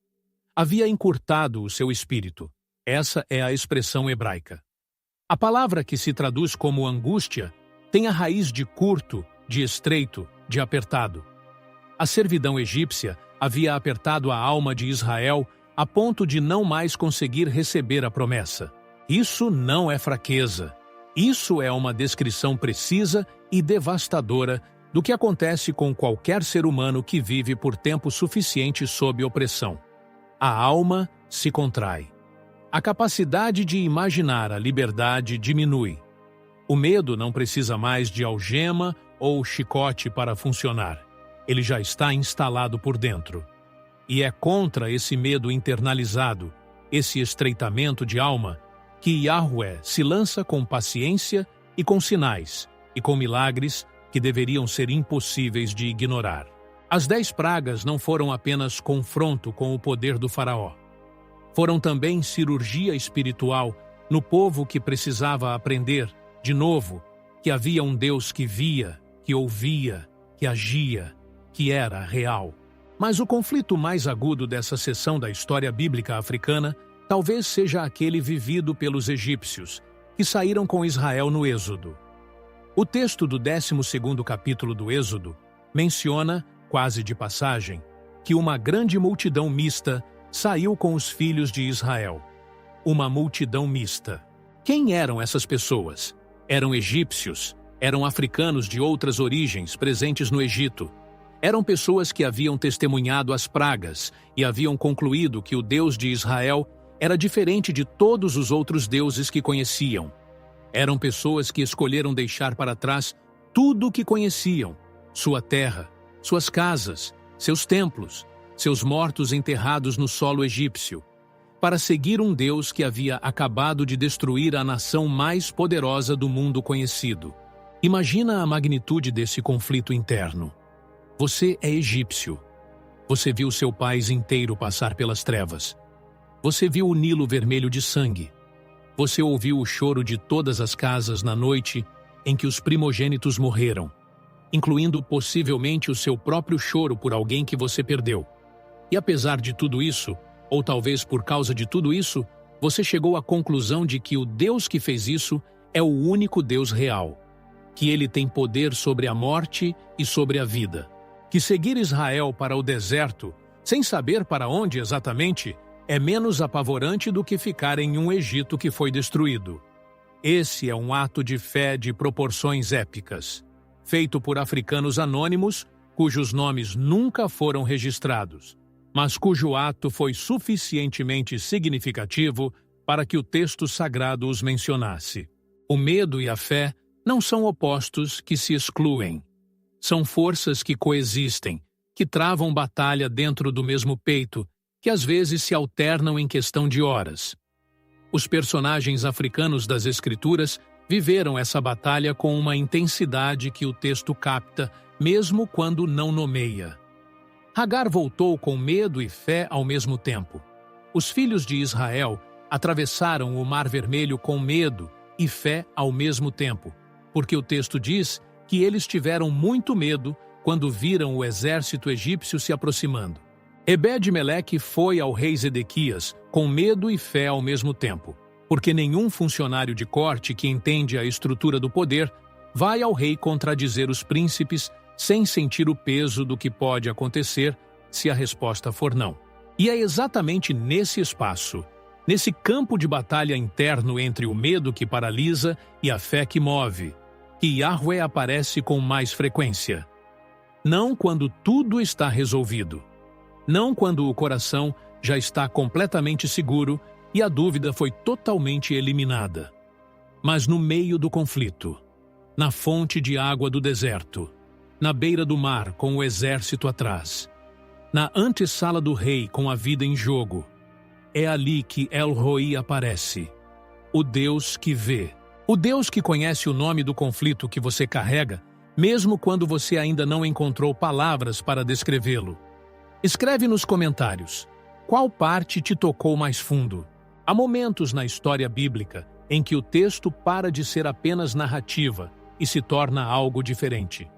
Havia encurtado o seu espírito. Essa é a expressão hebraica. A palavra que se traduz como angústia tem a raiz de curto, de estreito, de apertado. A servidão egípcia havia apertado a alma de Israel a ponto de não mais conseguir receber a promessa. Isso não é fraqueza. Isso é uma descrição precisa e devastadora do que acontece com qualquer ser humano que vive por tempo suficiente sob opressão. A alma se contrai. A capacidade de imaginar a liberdade diminui. O medo não precisa mais de algema ou chicote para funcionar. Ele já está instalado por dentro. E é contra esse medo internalizado, esse estreitamento de alma, que Yahweh se lança com paciência e com sinais, e com milagres que deveriam ser impossíveis de ignorar. As 10 pragas não foram apenas confronto com o poder do faraó. Foram também cirurgia espiritual no povo que precisava aprender, de novo, que havia um Deus que via, que ouvia, que agia, que era real. Mas o conflito mais agudo dessa seção da história bíblica africana talvez seja aquele vivido pelos egípcios, que saíram com Israel no Êxodo. O texto do 12º capítulo do Êxodo menciona, quase de passagem, que uma grande multidão mista saiu com os filhos de Israel. Uma multidão mista. Quem eram essas pessoas? Eram egípcios, eram africanos de outras origens presentes no Egito. Eram pessoas que haviam testemunhado as pragas e haviam concluído que o Deus de Israel era diferente de todos os outros deuses que conheciam. Eram pessoas que escolheram deixar para trás tudo o que conheciam, sua terra, suas casas, seus templos, seus mortos enterrados no solo egípcio, para seguir um Deus que havia acabado de destruir a nação mais poderosa do mundo conhecido. Imagina a magnitude desse conflito interno. Você é egípcio. Você viu seu país inteiro passar pelas trevas. Você viu o Nilo vermelho de sangue. Você ouviu o choro de todas as casas na noite em que os primogênitos morreram, incluindo possivelmente o seu próprio choro por alguém que você perdeu. E apesar de tudo isso, ou talvez por causa de tudo isso, você chegou à conclusão de que o Deus que fez isso é o único Deus real, que ele tem poder sobre a morte e sobre a vida. Que seguir Israel para o deserto, sem saber para onde exatamente, é menos apavorante do que ficar em um Egito que foi destruído. Esse é um ato de fé de proporções épicas, feito por africanos anônimos, cujos nomes nunca foram registrados, mas cujo ato foi suficientemente significativo para que o texto sagrado os mencionasse. O medo e a fé não são opostos que se excluem. São forças que coexistem, que travam batalha dentro do mesmo peito, que às vezes se alternam em questão de horas. Os personagens africanos das Escrituras viveram essa batalha com uma intensidade que o texto capta, mesmo quando não nomeia. Hagar voltou com medo e fé ao mesmo tempo. Os filhos de Israel atravessaram o Mar Vermelho com medo e fé ao mesmo tempo, porque o texto diz que eles tiveram muito medo quando viram o exército egípcio se aproximando. Ebed-Meleque foi ao rei Zedequias com medo e fé ao mesmo tempo, porque nenhum funcionário de corte que entende a estrutura do poder vai ao rei contradizer os príncipes sem sentir o peso do que pode acontecer se a resposta for não. E é exatamente nesse espaço, nesse campo de batalha interno entre o medo que paralisa e a fé que move, que Yahweh aparece com mais frequência. Não quando tudo está resolvido. Não quando o coração já está completamente seguro e a dúvida foi totalmente eliminada. Mas no meio do conflito, na fonte de água do deserto, na beira do mar com o exército atrás, na antessala do rei com a vida em jogo, é ali que El Roi aparece, o Deus que vê, o Deus que conhece o nome do conflito que você carrega, mesmo quando você ainda não encontrou palavras para descrevê-lo. Escreve nos comentários, qual parte te tocou mais fundo? Há momentos na história bíblica em que o texto para de ser apenas narrativa e se torna algo diferente.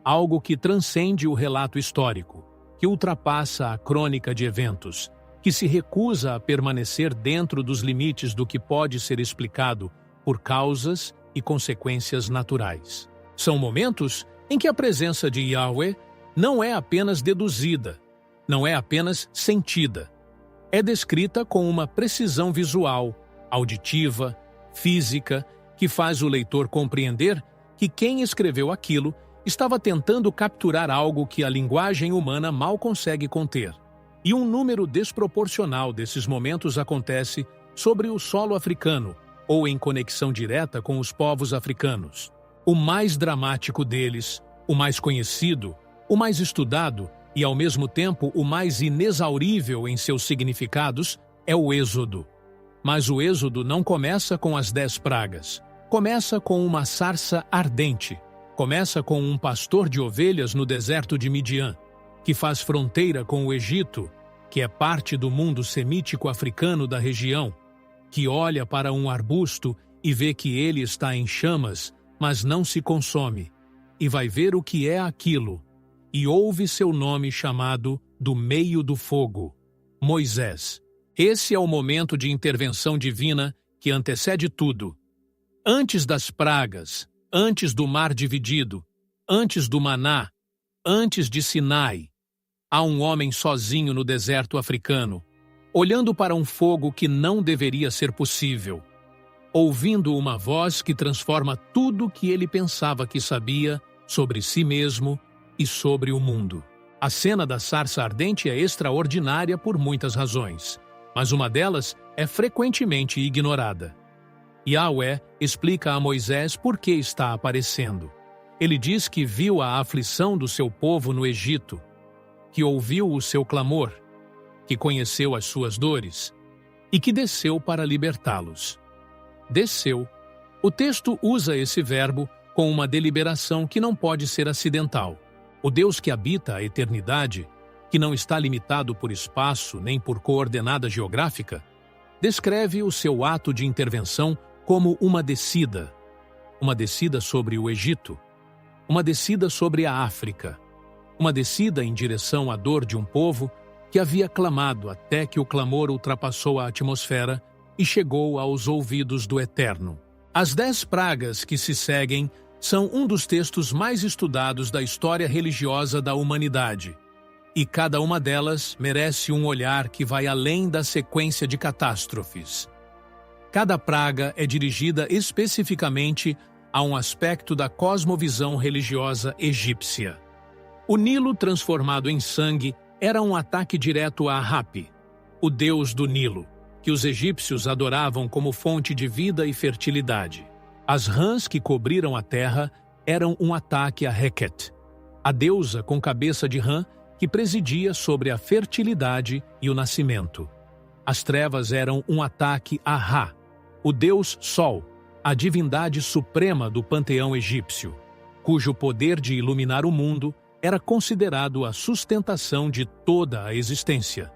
Algo que transcende o relato histórico, que ultrapassa a crônica de eventos, que se recusa a permanecer dentro dos limites do que pode ser explicado por causas e consequências naturais. São momentos em que a presença de Yahweh não é apenas deduzida, não é apenas sentida. É descrita com uma precisão visual, auditiva, física, que faz o leitor compreender que quem escreveu aquilo estava tentando capturar algo que a linguagem humana mal consegue conter. E um número desproporcional desses momentos acontece sobre o solo africano ou em conexão direta com os povos africanos. O mais dramático deles, o mais conhecido, o mais estudado e, ao mesmo tempo, o mais inexaurível em seus significados é o Êxodo. Mas o Êxodo não começa com as 10 pragas. Começa com uma sarça ardente. Começa com um pastor de ovelhas no deserto de Midian, que faz fronteira com o Egito, que é parte do mundo semítico africano da região, que olha para um arbusto e vê que ele está em chamas, mas não se consome, e vai ver o que é aquilo, e ouve seu nome chamado do meio do fogo, Moisés. Esse é o momento de intervenção divina que antecede tudo. Antes das pragas, antes do mar dividido, antes do maná, antes de Sinai, há um homem sozinho no deserto africano, olhando para um fogo que não deveria ser possível, ouvindo uma voz que transforma tudo que ele pensava que sabia sobre si mesmo e sobre o mundo. A cena da sarça ardente é extraordinária por muitas razões, mas uma delas é frequentemente ignorada. Yahweh explica a Moisés por que está aparecendo. Ele diz que viu a aflição do seu povo no Egito, que ouviu o seu clamor, que conheceu as suas dores e que desceu para libertá-los. Desceu. O texto usa esse verbo com uma deliberação que não pode ser acidental. O Deus que habita a eternidade, que não está limitado por espaço nem por coordenada geográfica, descreve o seu ato de intervenção como uma descida sobre o Egito, uma descida sobre a África, uma descida em direção à dor de um povo que havia clamado até que o clamor ultrapassou a atmosfera e chegou aos ouvidos do Eterno. As 10 pragas que se seguem são um dos textos mais estudados da história religiosa da humanidade, e cada uma delas merece um olhar que vai além da sequência de catástrofes. Cada praga é dirigida especificamente a um aspecto da cosmovisão religiosa egípcia. O Nilo transformado em sangue era um ataque direto a Hapi, o deus do Nilo, que os egípcios adoravam como fonte de vida e fertilidade. As rãs que cobriram a terra eram um ataque a Heket, a deusa com cabeça de rã que presidia sobre a fertilidade e o nascimento. As trevas eram um ataque a Ra, o deus Sol, a divindade suprema do panteão egípcio, cujo poder de iluminar o mundo era considerado a sustentação de toda a existência.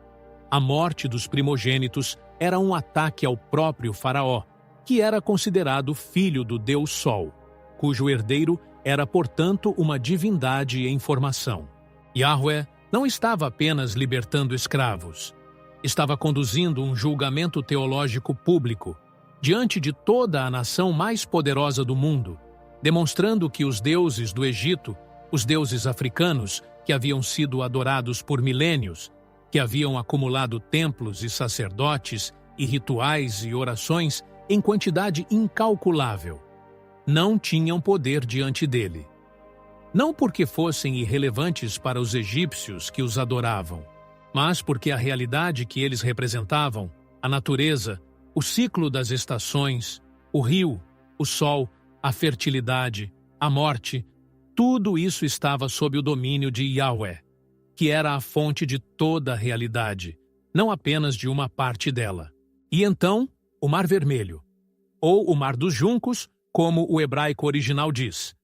A morte dos primogênitos era um ataque ao próprio faraó, que era considerado filho do deus Sol, cujo herdeiro era, portanto, uma divindade em formação. Yahweh não estava apenas libertando escravos, estava conduzindo um julgamento teológico público diante de toda a nação mais poderosa do mundo, demonstrando que os deuses do Egito, os deuses africanos, que haviam sido adorados por milênios, que haviam acumulado templos e sacerdotes e rituais e orações em quantidade incalculável, não tinham poder diante dele. Não porque fossem irrelevantes para os egípcios que os adoravam, mas porque a realidade que eles representavam, a natureza, o ciclo das estações, o rio, o sol, a fertilidade, a morte, tudo isso estava sob o domínio de Yahweh, que era a fonte de toda a realidade, não apenas de uma parte dela. E então, o Mar Vermelho, ou o Mar dos Juncos, como o hebraico original diz.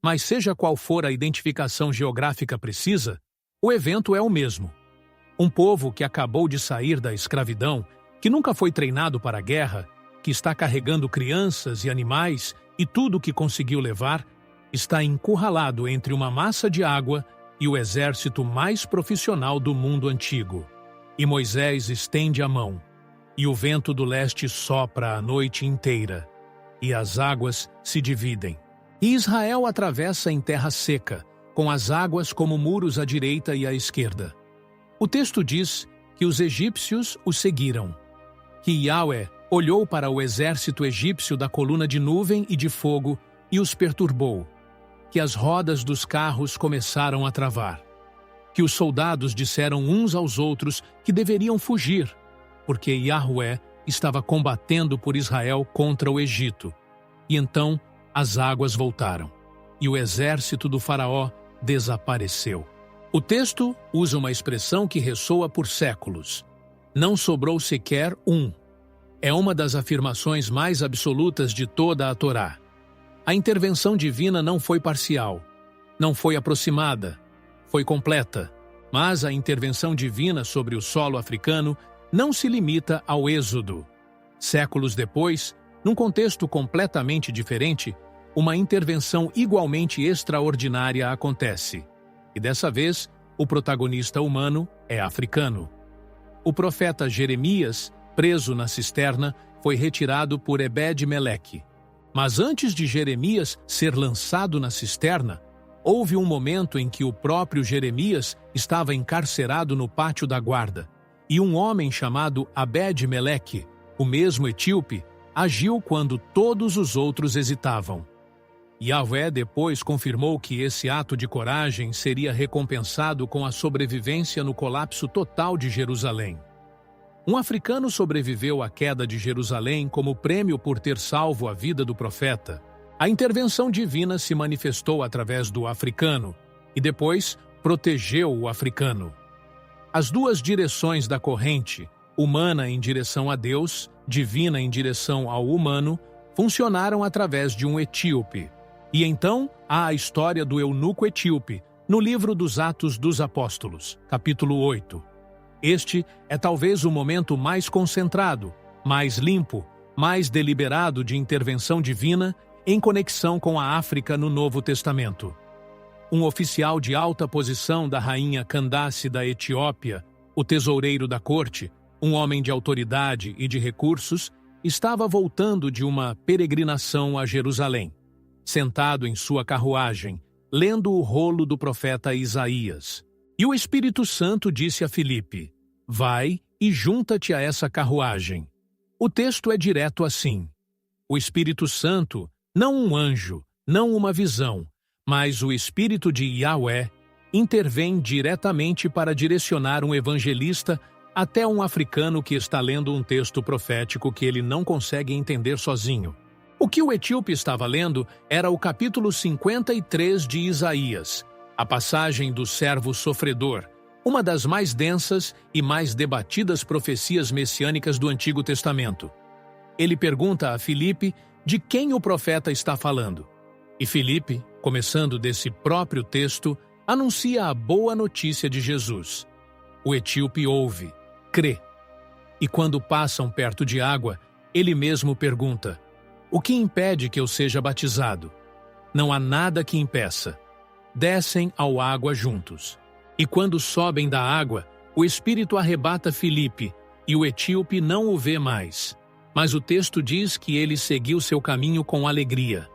Mas seja qual for a identificação geográfica precisa, o evento é o mesmo. Um povo que acabou de sair da escravidão, que nunca foi treinado para a guerra, que está carregando crianças e animais e tudo o que conseguiu levar, está encurralado entre uma massa de água e o exército mais profissional do mundo antigo. E Moisés estende a mão, e o vento do leste sopra a noite inteira, e as águas se dividem. E Israel atravessa em terra seca, com as águas como muros à direita e à esquerda. O texto diz que os egípcios o seguiram, que Yahweh olhou para o exército egípcio da coluna de nuvem e de fogo e os perturbou, que as rodas dos carros começaram a travar, que os soldados disseram uns aos outros que deveriam fugir, porque Yahweh estava combatendo por Israel contra o Egito. E então as águas voltaram, e o exército do faraó desapareceu. O texto usa uma expressão que ressoa por séculos. Não sobrou sequer um. É uma das afirmações mais absolutas de toda a Torá. A intervenção divina não foi parcial, não foi aproximada, foi completa. Mas a intervenção divina sobre o solo africano não se limita ao Êxodo. Séculos depois, num contexto completamente diferente, uma intervenção igualmente extraordinária acontece. E dessa vez, o protagonista humano é africano. O profeta Jeremias, preso na cisterna, foi retirado por Ebed-Meleque. Mas antes de Jeremias ser lançado na cisterna, houve um momento em que o próprio Jeremias estava encarcerado no pátio da guarda, e um homem chamado Ebed-Meleque, o mesmo etíope, agiu quando todos os outros hesitavam. Yahweh depois confirmou que esse ato de coragem seria recompensado com a sobrevivência no colapso total de Jerusalém. Um africano sobreviveu à queda de Jerusalém como prêmio por ter salvo a vida do profeta. A intervenção divina se manifestou através do africano e depois protegeu o africano. As duas direções da corrente, humana em direção a Deus, divina em direção ao humano, funcionaram através de um etíope. E então há a história do eunuco etíope, no livro dos Atos dos Apóstolos, capítulo 8. Este é talvez o momento mais concentrado, mais limpo, mais deliberado de intervenção divina em conexão com a África no Novo Testamento. Um oficial de alta posição da rainha Candace da Etiópia, o tesoureiro da corte, um homem de autoridade e de recursos, estava voltando de uma peregrinação a Jerusalém, sentado em sua carruagem, lendo o rolo do profeta Isaías. E o Espírito Santo disse a Filipe: vai e junta-te a essa carruagem. O texto é direto assim. O Espírito Santo, não um anjo, não uma visão, mas o Espírito de Yahweh, intervém diretamente para direcionar um evangelista até um africano que está lendo um texto profético que ele não consegue entender sozinho. O que o etíope estava lendo era o capítulo 53 de Isaías, a passagem do servo sofredor, uma das mais densas e mais debatidas profecias messiânicas do Antigo Testamento. Ele pergunta a Filipe de quem o profeta está falando. E Filipe, começando desse próprio texto, anuncia a boa notícia de Jesus. O etíope ouve, crê. E quando passam perto de água, ele mesmo pergunta: o que impede que eu seja batizado? Não há nada que impeça. Descem ao água juntos. E quando sobem da água, o Espírito arrebata Filipe, e o etíope não o vê mais. Mas o texto diz que ele seguiu seu caminho com alegria.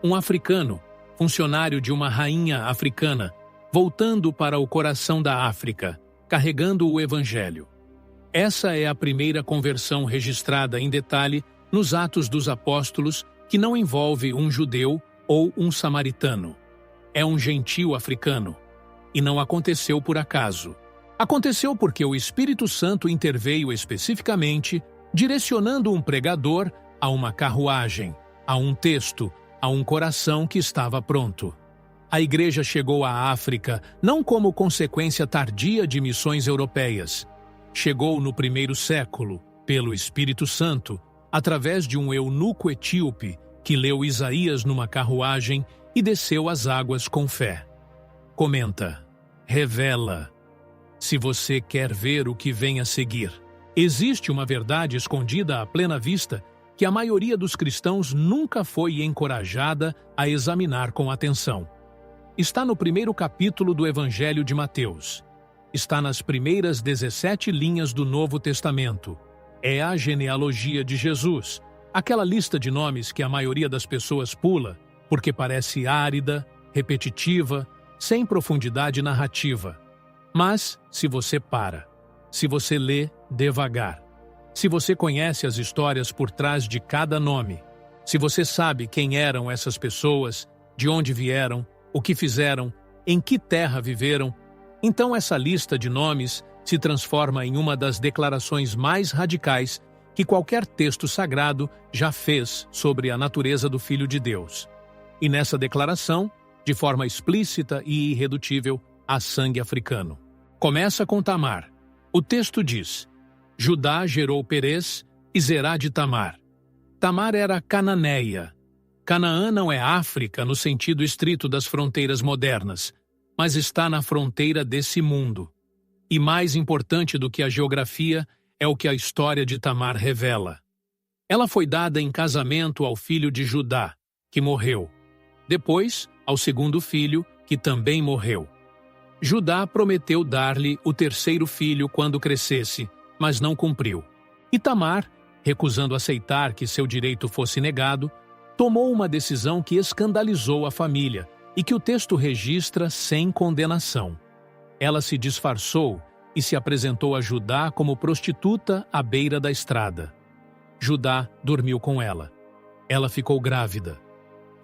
Um africano, funcionário de uma rainha africana, voltando para o coração da África, carregando o Evangelho. Essa é a primeira conversão registrada em detalhe nos Atos dos Apóstolos, que não envolve um judeu ou um samaritano. É um gentio africano. E não aconteceu por acaso. Aconteceu porque o Espírito Santo interveio especificamente, direcionando um pregador a uma carruagem, a um texto, a um coração que estava pronto. A Igreja chegou à África não como consequência tardia de missões europeias. Chegou no primeiro século, pelo Espírito Santo, através de um eunuco etíope que leu Isaías numa carruagem e desceu as águas com fé. Comenta, revela. Se você quer ver o que vem a seguir, existe uma verdade escondida à plena vista que a maioria dos cristãos nunca foi encorajada a examinar com atenção. Está no primeiro capítulo do Evangelho de Mateus. Está nas primeiras 17 linhas do Novo Testamento. É a genealogia de Jesus, aquela lista de nomes que a maioria das pessoas pula, porque parece árida, repetitiva, sem profundidade narrativa. Mas, se você para, se você lê devagar, se você conhece as histórias por trás de cada nome, se você sabe quem eram essas pessoas, de onde vieram, o que fizeram, em que terra viveram, então essa lista de nomes se transforma em uma das declarações mais radicais que qualquer texto sagrado já fez sobre a natureza do Filho de Deus. E nessa declaração, de forma explícita e irredutível, há sangue africano. Começa com Tamar. O texto diz: Judá gerou Perez e Zerá de Tamar. Tamar era cananeia. Canaã não é África no sentido estrito das fronteiras modernas, mas está na fronteira desse mundo. E mais importante do que a geografia é o que a história de Tamar revela. Ela foi dada em casamento ao filho de Judá, que morreu. Depois, ao segundo filho, que também morreu. Judá prometeu dar-lhe o terceiro filho quando crescesse, mas não cumpriu. E Tamar, recusando aceitar que seu direito fosse negado, tomou uma decisão que escandalizou a família e que o texto registra sem condenação. Ela se disfarçou e se apresentou a Judá como prostituta à beira da estrada. Judá dormiu com ela. Ela ficou grávida.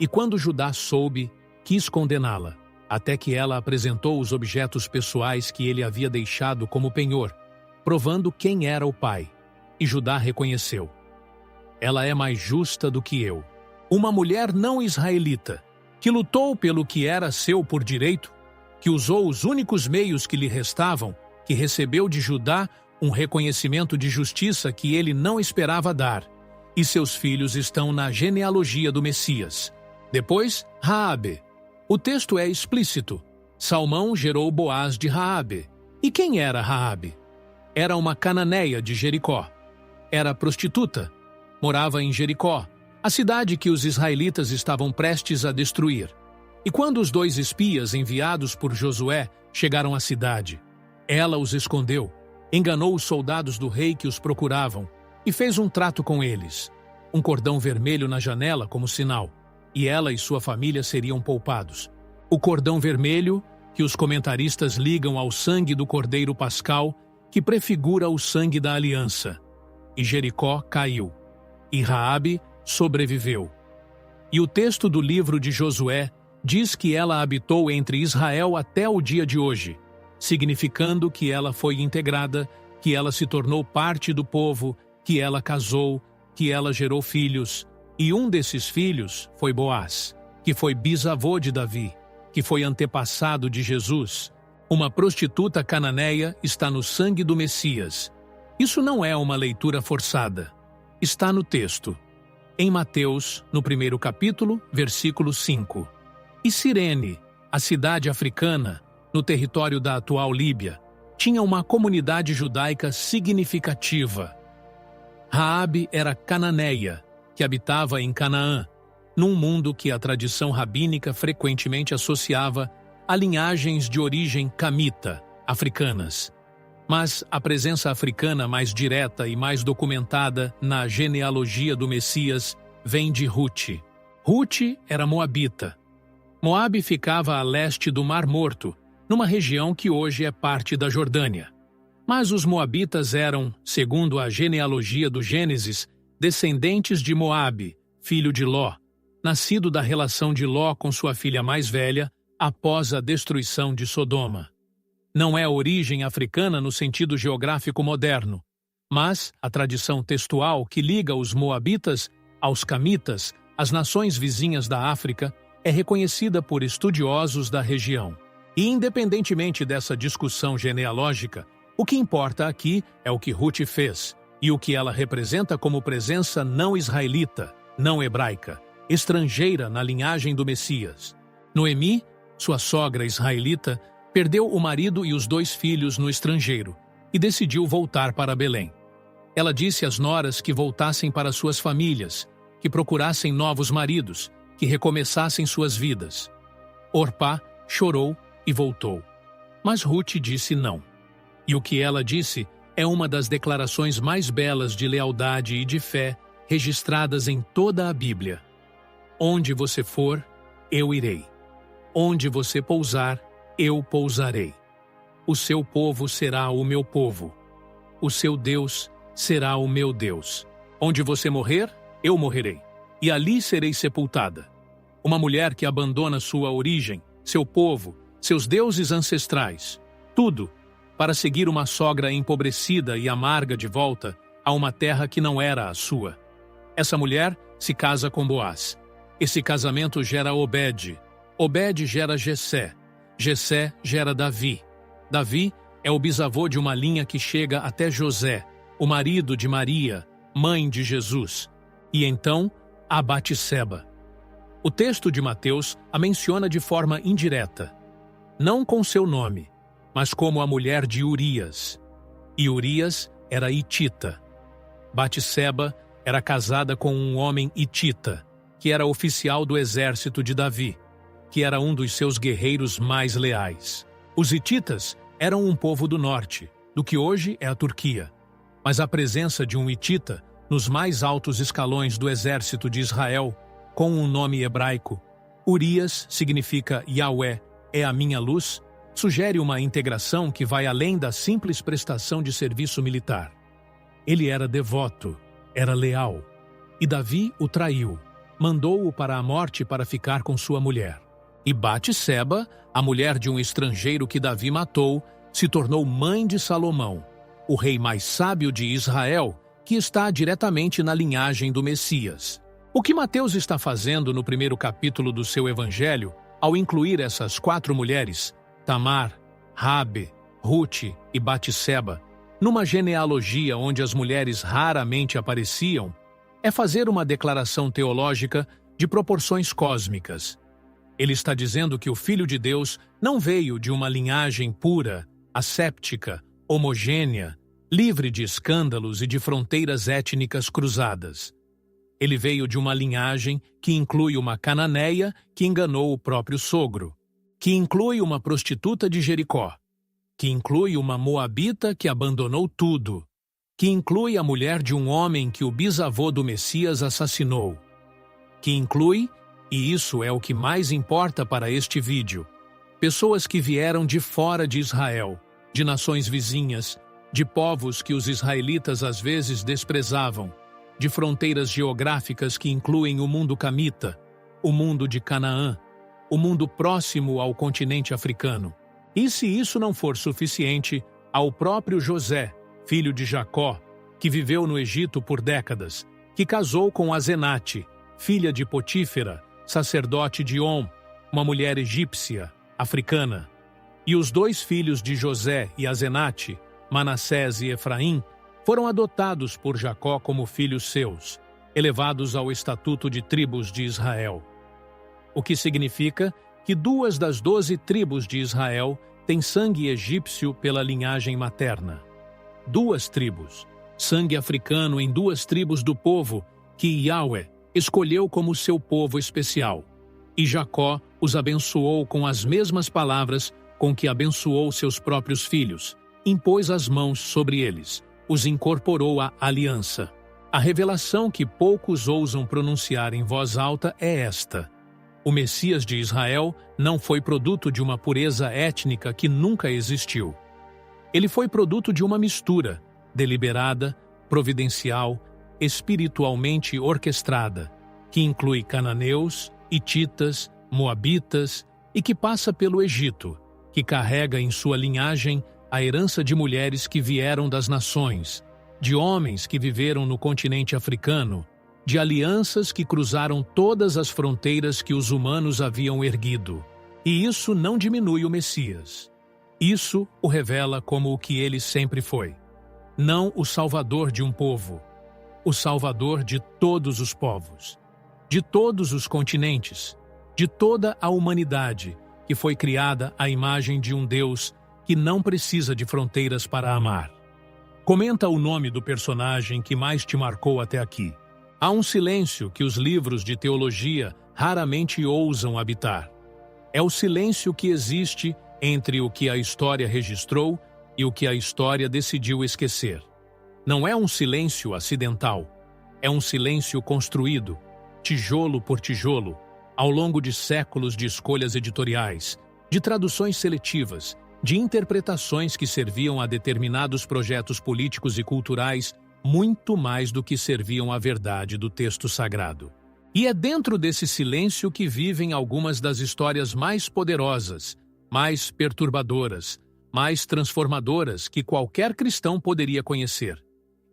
E quando Judá soube, quis condená-la, até que ela apresentou os objetos pessoais que ele havia deixado como penhor, provando quem era o pai. E Judá reconheceu: ela é mais justa do que eu. Uma mulher não israelita, que lutou pelo que era seu por direito, que usou os únicos meios que lhe restavam, que recebeu de Judá um reconhecimento de justiça que ele não esperava dar, e seus filhos estão na genealogia do Messias. Depois, Raabe. O texto é explícito. Salmão gerou Boaz de Raabe. E quem era Raabe? Era uma cananeia de Jericó. Era prostituta. Morava em Jericó, a cidade que os israelitas estavam prestes a destruir. E quando os 2 espias enviados por Josué chegaram à cidade, ela os escondeu, enganou os soldados do rei que os procuravam e fez um trato com eles, um cordão vermelho na janela como sinal, e ela e sua família seriam poupados. O cordão vermelho, que os comentaristas ligam ao sangue do Cordeiro Pascal, que prefigura o sangue da aliança. E Jericó caiu, e Raabe sobreviveu. E o texto do livro de Josué diz que ela habitou entre Israel até o dia de hoje, significando que ela foi integrada, que ela se tornou parte do povo, que ela casou, que ela gerou filhos, e um desses filhos foi Boaz, que foi bisavô de Davi, que foi antepassado de Jesus. Uma prostituta cananeia está no sangue do Messias. Isso não é uma leitura forçada. Está no texto. Em Mateus, no primeiro capítulo, versículo 5. E Cirene, a cidade africana, no território da atual Líbia, tinha uma comunidade judaica significativa. Raabe era cananeia, que habitava em Canaã, num mundo que a tradição rabínica frequentemente associava a linhagens de origem camita, africanas. Mas a presença africana mais direta e mais documentada na genealogia do Messias vem de Rute. Rute era moabita. Moabe ficava a leste do Mar Morto, numa região que hoje é parte da Jordânia. Mas os moabitas eram, segundo a genealogia do Gênesis, descendentes de Moabe, filho de Ló, nascido da relação de Ló com sua filha mais velha após a destruição de Sodoma. Não é origem africana no sentido geográfico moderno, mas a tradição textual que liga os moabitas aos camitas, as nações vizinhas da África, é reconhecida por estudiosos da região. E independentemente dessa discussão genealógica, o que importa aqui é o que Rute fez e o que ela representa como presença não israelita, não hebraica, estrangeira na linhagem do Messias. Noemi, sua sogra israelita, perdeu o marido e os 2 filhos no estrangeiro e decidiu voltar para Belém. Ela disse às noras que voltassem para suas famílias, que procurassem novos maridos, que recomeçassem suas vidas. Orpá chorou e voltou. Mas Ruth disse não. E o que ela disse é uma das declarações mais belas de lealdade e de fé registradas em toda a Bíblia. Onde você for, eu irei. Onde você pousar, eu pousarei. O seu povo será o meu povo. O seu Deus será o meu Deus. Onde você morrer, eu morrerei. E ali serei sepultada. Uma mulher que abandona sua origem, seu povo, seus deuses ancestrais, tudo, para seguir uma sogra empobrecida e amarga de volta a uma terra que não era a sua. Essa mulher se casa com Boaz. Esse casamento gera Obed. Obed gera Jessé. Jessé gera Davi. Davi é o bisavô de uma linha que chega até José, o marido de Maria, mãe de Jesus. E então, a Batseba. O texto de Mateus a menciona de forma indireta, não com seu nome, mas como a mulher de Urias. E Urias era hitita. Batseba era casada com um homem hitita, que era oficial do exército de Davi, que era um dos seus guerreiros mais leais. Os hititas eram um povo do norte, do que hoje é a Turquia. Mas a presença de um hitita nos mais altos escalões do exército de Israel, com um nome hebraico, Urias significa Yahweh é a minha luz, sugere uma integração que vai além da simples prestação de serviço militar. Ele era devoto, era leal, e Davi o traiu, mandou-o para a morte para ficar com sua mulher. E Batseba, a mulher de um estrangeiro que Davi matou, se tornou mãe de Salomão, o rei mais sábio de Israel, que está diretamente na linhagem do Messias. O que Mateus está fazendo no primeiro capítulo do seu evangelho, ao incluir essas 4 mulheres, Tamar, Rabe, Ruth e Batseba, numa genealogia onde as mulheres raramente apareciam, é fazer uma declaração teológica de proporções cósmicas. Ele está dizendo que o Filho de Deus não veio de uma linhagem pura, asséptica, homogênea, livre de escândalos e de fronteiras étnicas cruzadas. Ele veio de uma linhagem que inclui uma cananeia que enganou o próprio sogro, que inclui uma prostituta de Jericó, que inclui uma moabita que abandonou tudo, que inclui a mulher de um homem que o bisavô do Messias assassinou, que inclui, e isso é o que mais importa para este vídeo, pessoas que vieram de fora de Israel, de nações vizinhas, de povos que os israelitas às vezes desprezavam, de fronteiras geográficas que incluem o mundo camita, o mundo de Canaã, o mundo próximo ao continente africano. E se isso não for suficiente, ao próprio José, filho de Jacó, que viveu no Egito por décadas, que casou com Azenate, filha de Potífera, sacerdote de On, uma mulher egípcia, africana. E os 2 filhos de José e Azenate, Manassés e Efraim, foram adotados por Jacó como filhos seus, elevados ao estatuto de tribos de Israel. O que significa que 2 das 12 tribos de Israel têm sangue egípcio pela linhagem materna. 2 tribos, sangue africano em 2 tribos do povo que Yahweh escolheu como seu povo especial. E Jacó os abençoou com as mesmas palavras com que abençoou seus próprios filhos, impôs as mãos sobre eles, os incorporou à aliança. A revelação que poucos ousam pronunciar em voz alta é esta: o Messias de Israel não foi produto de uma pureza étnica que nunca existiu. Ele foi produto de uma mistura, deliberada, providencial, espiritualmente orquestrada, que inclui cananeus, hititas, moabitas e que passa pelo Egito, que carrega em sua linhagem a herança de mulheres que vieram das nações, de homens que viveram no continente africano, de alianças que cruzaram todas as fronteiras que os humanos haviam erguido. E isso não diminui o Messias. Isso o revela como o que ele sempre foi. Não o salvador de um povo, o salvador de todos os povos, de todos os continentes, de toda a humanidade que foi criada à imagem de um Deus que não precisa de fronteiras para amar. Comenta o nome do personagem que mais te marcou até aqui. Há um silêncio que os livros de teologia raramente ousam habitar. É o silêncio que existe entre o que a história registrou e o que a história decidiu esquecer. Não é um silêncio acidental, é um silêncio construído, tijolo por tijolo, ao longo de séculos de escolhas editoriais, de traduções seletivas, de interpretações que serviam a determinados projetos políticos e culturais muito mais do que serviam à verdade do texto sagrado. E é dentro desse silêncio que vivem algumas das histórias mais poderosas, mais perturbadoras, mais transformadoras que qualquer cristão poderia conhecer.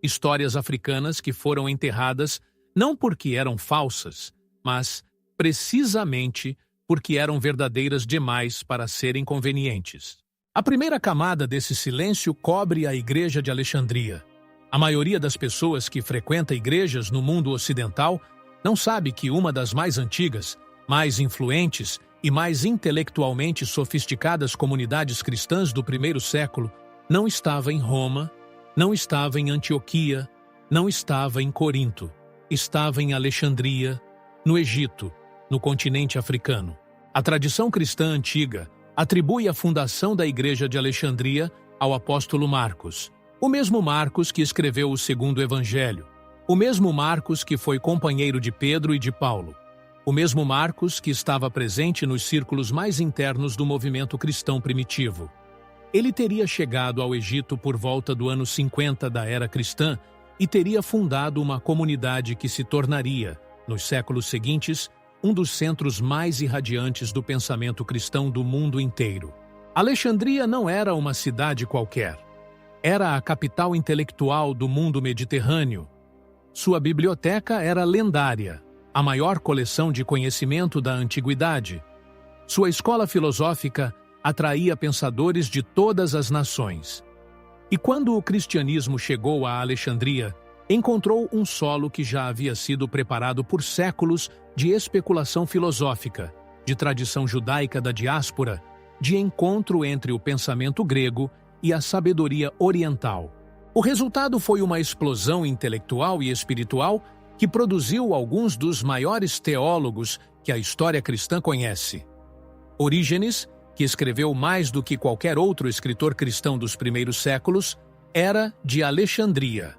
Histórias africanas que foram enterradas não porque eram falsas, mas precisamente porque eram verdadeiras demais para serem convenientes. A primeira camada desse silêncio cobre a Igreja de Alexandria. A maioria das pessoas que frequenta igrejas no mundo ocidental não sabe que uma das mais antigas, mais influentes e mais intelectualmente sofisticadas comunidades cristãs do primeiro século não estava em Roma, não estava em Antioquia, não estava em Corinto, estava em Alexandria, no Egito, no continente africano. A tradição cristã antiga atribui a fundação da Igreja de Alexandria ao apóstolo Marcos, o mesmo Marcos que escreveu o segundo Evangelho, o mesmo Marcos que foi companheiro de Pedro e de Paulo, o mesmo Marcos que estava presente nos círculos mais internos do movimento cristão primitivo. Ele teria chegado ao Egito por volta do ano 50 da era cristã e teria fundado uma comunidade que se tornaria, nos séculos seguintes, um dos centros mais irradiantes do pensamento cristão do mundo inteiro. Alexandria não era uma cidade qualquer. Era a capital intelectual do mundo mediterrâneo. Sua biblioteca era lendária, a maior coleção de conhecimento da antiguidade. Sua escola filosófica atraía pensadores de todas as nações. E quando o cristianismo chegou a Alexandria, encontrou um solo que já havia sido preparado por séculos de especulação filosófica, de tradição judaica da diáspora, de encontro entre o pensamento grego e a sabedoria oriental. O resultado foi uma explosão intelectual e espiritual que produziu alguns dos maiores teólogos que a história cristã conhece. Orígenes, que escreveu mais do que qualquer outro escritor cristão dos primeiros séculos, era de Alexandria.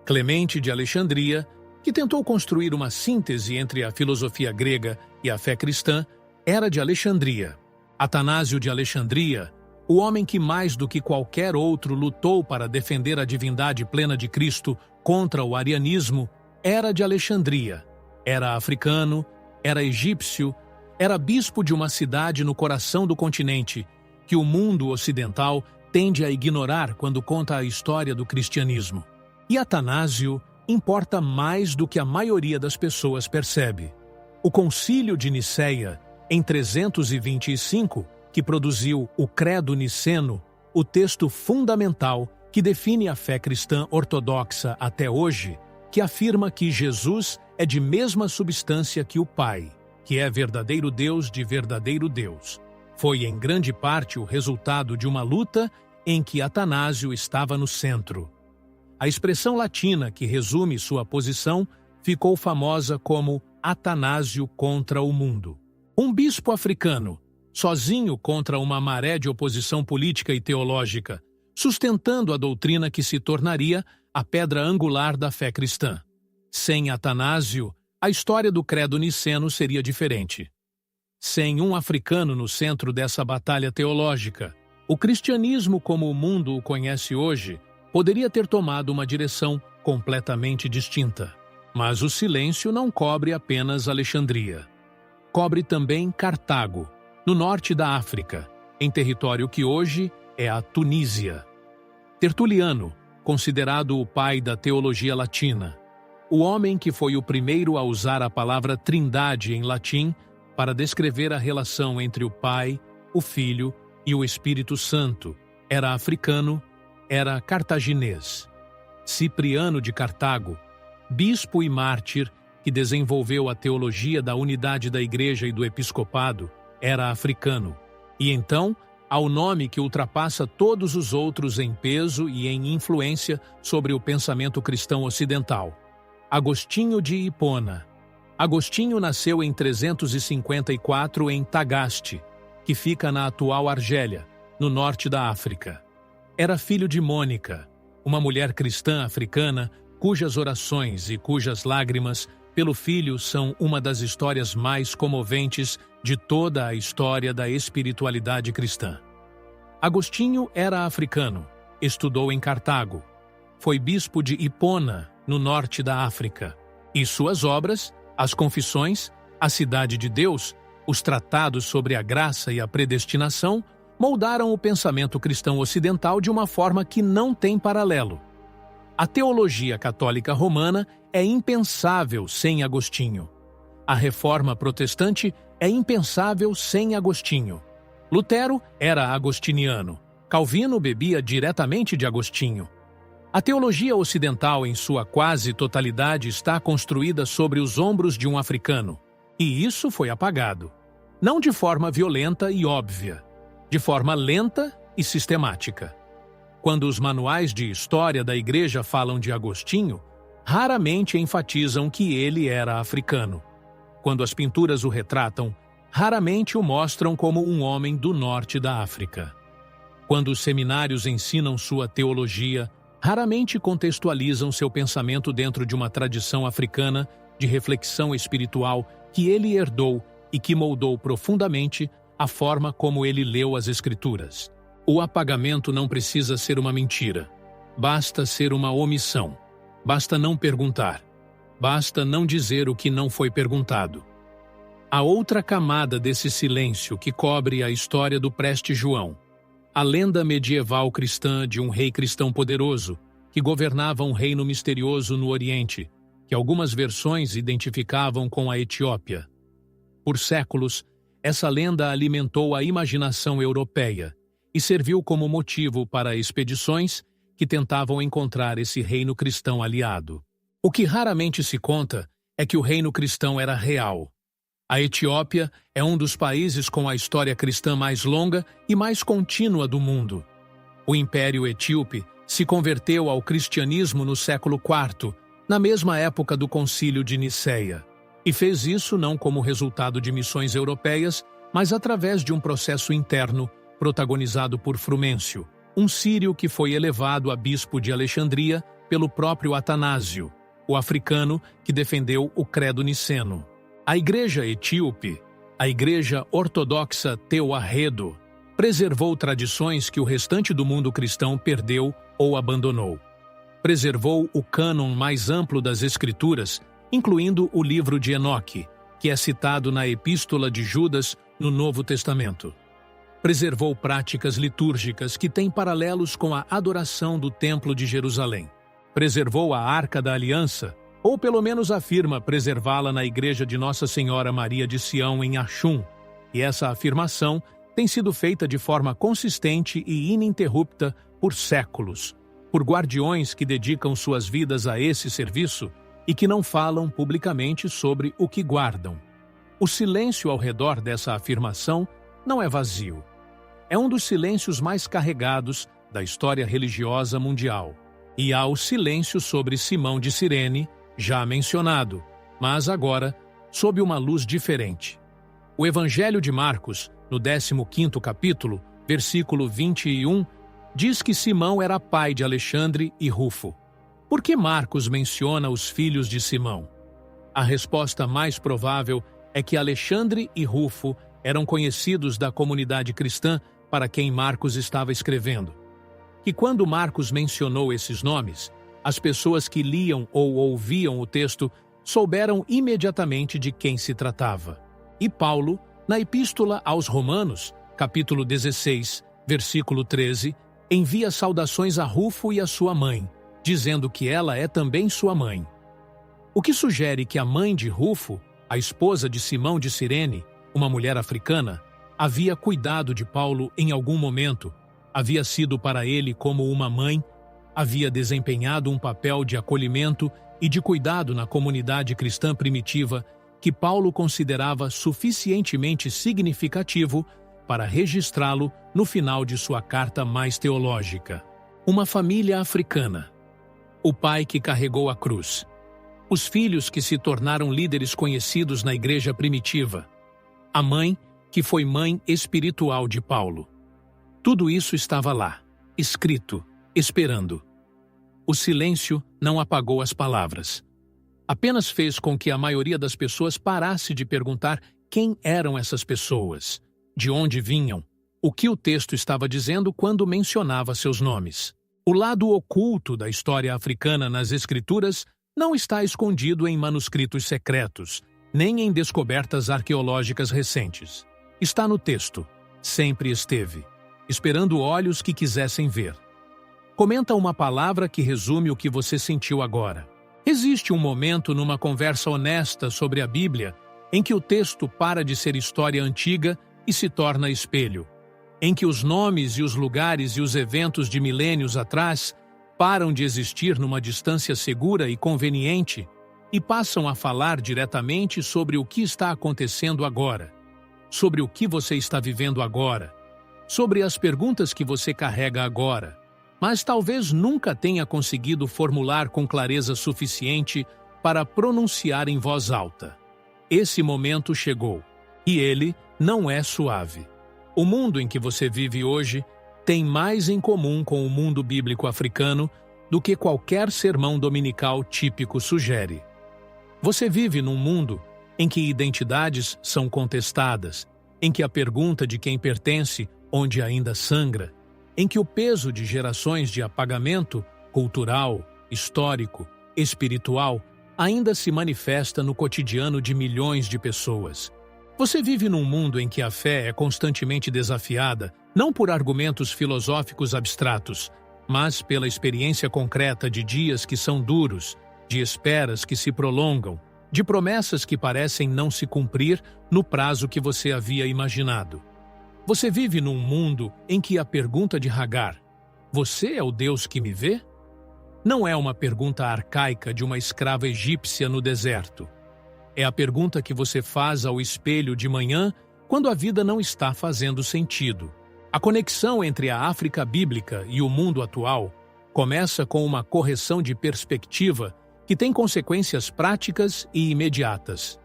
Clemente de Alexandria, que tentou construir uma síntese entre a filosofia grega e a fé cristã, era de Alexandria. Atanásio de Alexandria, o homem que mais do que qualquer outro lutou para defender a divindade plena de Cristo contra o arianismo, era de Alexandria. Era africano, era egípcio, era bispo de uma cidade no coração do continente, que o mundo ocidental tende a ignorar quando conta a história do cristianismo. E Atanásio importa mais do que a maioria das pessoas percebe. O Concílio de Nicéia, em 325, que produziu o Credo Niceno, o texto fundamental que define a fé cristã ortodoxa até hoje, que afirma que Jesus é de mesma substância que o Pai, que é verdadeiro Deus de verdadeiro Deus. Foi em grande parte o resultado de uma luta em que Atanásio estava no centro. A expressão latina que resume sua posição ficou famosa como Atanásio contra o mundo. Um bispo africano, sozinho contra uma maré de oposição política e teológica, sustentando a doutrina que se tornaria a pedra angular da fé cristã. Sem Atanásio, a história do Credo Niceno seria diferente. Sem um africano no centro dessa batalha teológica, o cristianismo como o mundo o conhece hoje poderia ter tomado uma direção completamente distinta. Mas o silêncio não cobre apenas Alexandria. Cobre também Cartago, no norte da África, em território que hoje é a Tunísia. Tertuliano, considerado o pai da teologia latina, o homem que foi o primeiro a usar a palavra trindade em latim para descrever a relação entre o Pai, o Filho e o Espírito Santo, era africano, era cartaginês. Cipriano de Cartago, bispo e mártir que desenvolveu a teologia da unidade da Igreja e do episcopado, era africano. E então, ao nome que ultrapassa todos os outros em peso e em influência sobre o pensamento cristão ocidental: Agostinho de Hipona. Agostinho nasceu em 354 em Tagaste, que fica na atual Argélia, no norte da África. Era filho de Mônica, uma mulher cristã africana cujas orações e cujas lágrimas pelo filho são uma das histórias mais comoventes de toda a história da espiritualidade cristã. Agostinho era africano, estudou em Cartago, foi bispo de Hipona, no norte da África, e suas obras, as Confissões, a Cidade de Deus, os tratados sobre a graça e a predestinação, moldaram o pensamento cristão ocidental de uma forma que não tem paralelo. A teologia católica romana é impensável sem Agostinho. A reforma protestante é impensável sem Agostinho. Lutero era agostiniano. Calvino bebia diretamente de Agostinho. A teologia ocidental, em sua quase totalidade, está construída sobre os ombros de um africano. E isso foi apagado. Não de forma violenta e óbvia, de forma lenta e sistemática. Quando os manuais de história da Igreja falam de Agostinho, raramente enfatizam que ele era africano. Quando as pinturas o retratam, raramente o mostram como um homem do norte da África. Quando os seminários ensinam sua teologia, raramente contextualizam seu pensamento dentro de uma tradição africana de reflexão espiritual que ele herdou e que moldou profundamente a forma como ele leu as Escrituras. O apagamento não precisa ser uma mentira. Basta ser uma omissão. Basta não perguntar. Basta não dizer o que não foi perguntado. Há outra camada desse silêncio que cobre a história do Preste João. A lenda medieval cristã de um rei cristão poderoso que governava um reino misterioso no Oriente, que algumas versões identificavam com a Etiópia. Por séculos, essa lenda alimentou a imaginação europeia e serviu como motivo para expedições que tentavam encontrar esse reino cristão aliado. O que raramente se conta é que o reino cristão era real. A Etiópia é um dos países com a história cristã mais longa e mais contínua do mundo. O Império Etíope se converteu ao cristianismo no século IV, na mesma época do Concílio de Nicéia, e fez isso não como resultado de missões europeias, mas através de um processo interno protagonizado por Frumêncio, um sírio que foi elevado a bispo de Alexandria pelo próprio Atanásio, o africano que defendeu o credo niceno. A Igreja Etíope, a Igreja Ortodoxa Teoarredo, preservou tradições que o restante do mundo cristão perdeu ou abandonou. Preservou o cânon mais amplo das Escrituras, incluindo o livro de Enoque, que é citado na Epístola de Judas no Novo Testamento. Preservou práticas litúrgicas que têm paralelos com a adoração do Templo de Jerusalém. Preservou a Arca da Aliança, ou pelo menos afirma preservá-la na Igreja de Nossa Senhora Maria de Sião em Axum, e essa afirmação tem sido feita de forma consistente e ininterrupta por séculos, por guardiões que dedicam suas vidas a esse serviço e que não falam publicamente sobre o que guardam. O silêncio ao redor dessa afirmação não é vazio. É um dos silêncios mais carregados da história religiosa mundial. E há o silêncio sobre Simão de Cirene, já mencionado, mas agora sob uma luz diferente. O Evangelho de Marcos, no 15º capítulo, versículo 21, diz que Simão era pai de Alexandre e Rufo. Por que Marcos menciona os filhos de Simão? A resposta mais provável é que Alexandre e Rufo eram conhecidos da comunidade cristã para quem Marcos estava escrevendo. E quando Marcos mencionou esses nomes, as pessoas que liam ou ouviam o texto souberam imediatamente de quem se tratava. E Paulo, na Epístola aos Romanos, capítulo 16, versículo 13, envia saudações a Rufo e a sua mãe, dizendo que ela é também sua mãe. O que sugere que a mãe de Rufo, a esposa de Simão de Cirene, uma mulher africana, havia cuidado de Paulo em algum momento, havia sido para ele como uma mãe, havia desempenhado um papel de acolhimento e de cuidado na comunidade cristã primitiva que Paulo considerava suficientemente significativo para registrá-lo no final de sua carta mais teológica. Uma família africana. O pai que carregou a cruz. Os filhos que se tornaram líderes conhecidos na igreja primitiva. A mãe, que foi mãe espiritual de Paulo. Tudo isso estava lá, escrito, esperando. O silêncio não apagou as palavras. Apenas fez com que a maioria das pessoas parasse de perguntar quem eram essas pessoas, de onde vinham, o que o texto estava dizendo quando mencionava seus nomes. O lado oculto da história africana nas Escrituras não está escondido em manuscritos secretos, nem em descobertas arqueológicas recentes. Está no texto, sempre esteve, esperando olhos que quisessem ver. Comenta uma palavra que resume o que você sentiu agora. Existe um momento numa conversa honesta sobre a Bíblia em que o texto para de ser história antiga e se torna espelho, em que os nomes e os lugares e os eventos de milênios atrás param de existir numa distância segura e conveniente e passam a falar diretamente sobre o que está acontecendo agora, sobre o que você está vivendo agora, sobre as perguntas que você carrega agora, mas talvez nunca tenha conseguido formular com clareza suficiente para pronunciar em voz alta. Esse momento chegou, e ele não é suave. O mundo em que você vive hoje tem mais em comum com o mundo bíblico africano do que qualquer sermão dominical típico sugere. Você vive num mundo em que identidades são contestadas, em que a pergunta de quem pertence, onde ainda sangra, em que o peso de gerações de apagamento cultural, histórico, espiritual ainda se manifesta no cotidiano de milhões de pessoas. Você vive num mundo em que a fé é constantemente desafiada, não por argumentos filosóficos abstratos, mas pela experiência concreta de dias que são duros, de esperas que se prolongam, de promessas que parecem não se cumprir no prazo que você havia imaginado. Você vive num mundo em que a pergunta de Hagar, "Você é o Deus que me vê?", não é uma pergunta arcaica de uma escrava egípcia no deserto. É a pergunta que você faz ao espelho de manhã quando a vida não está fazendo sentido. A conexão entre a África bíblica e o mundo atual começa com uma correção de perspectiva que tem consequências práticas e imediatas.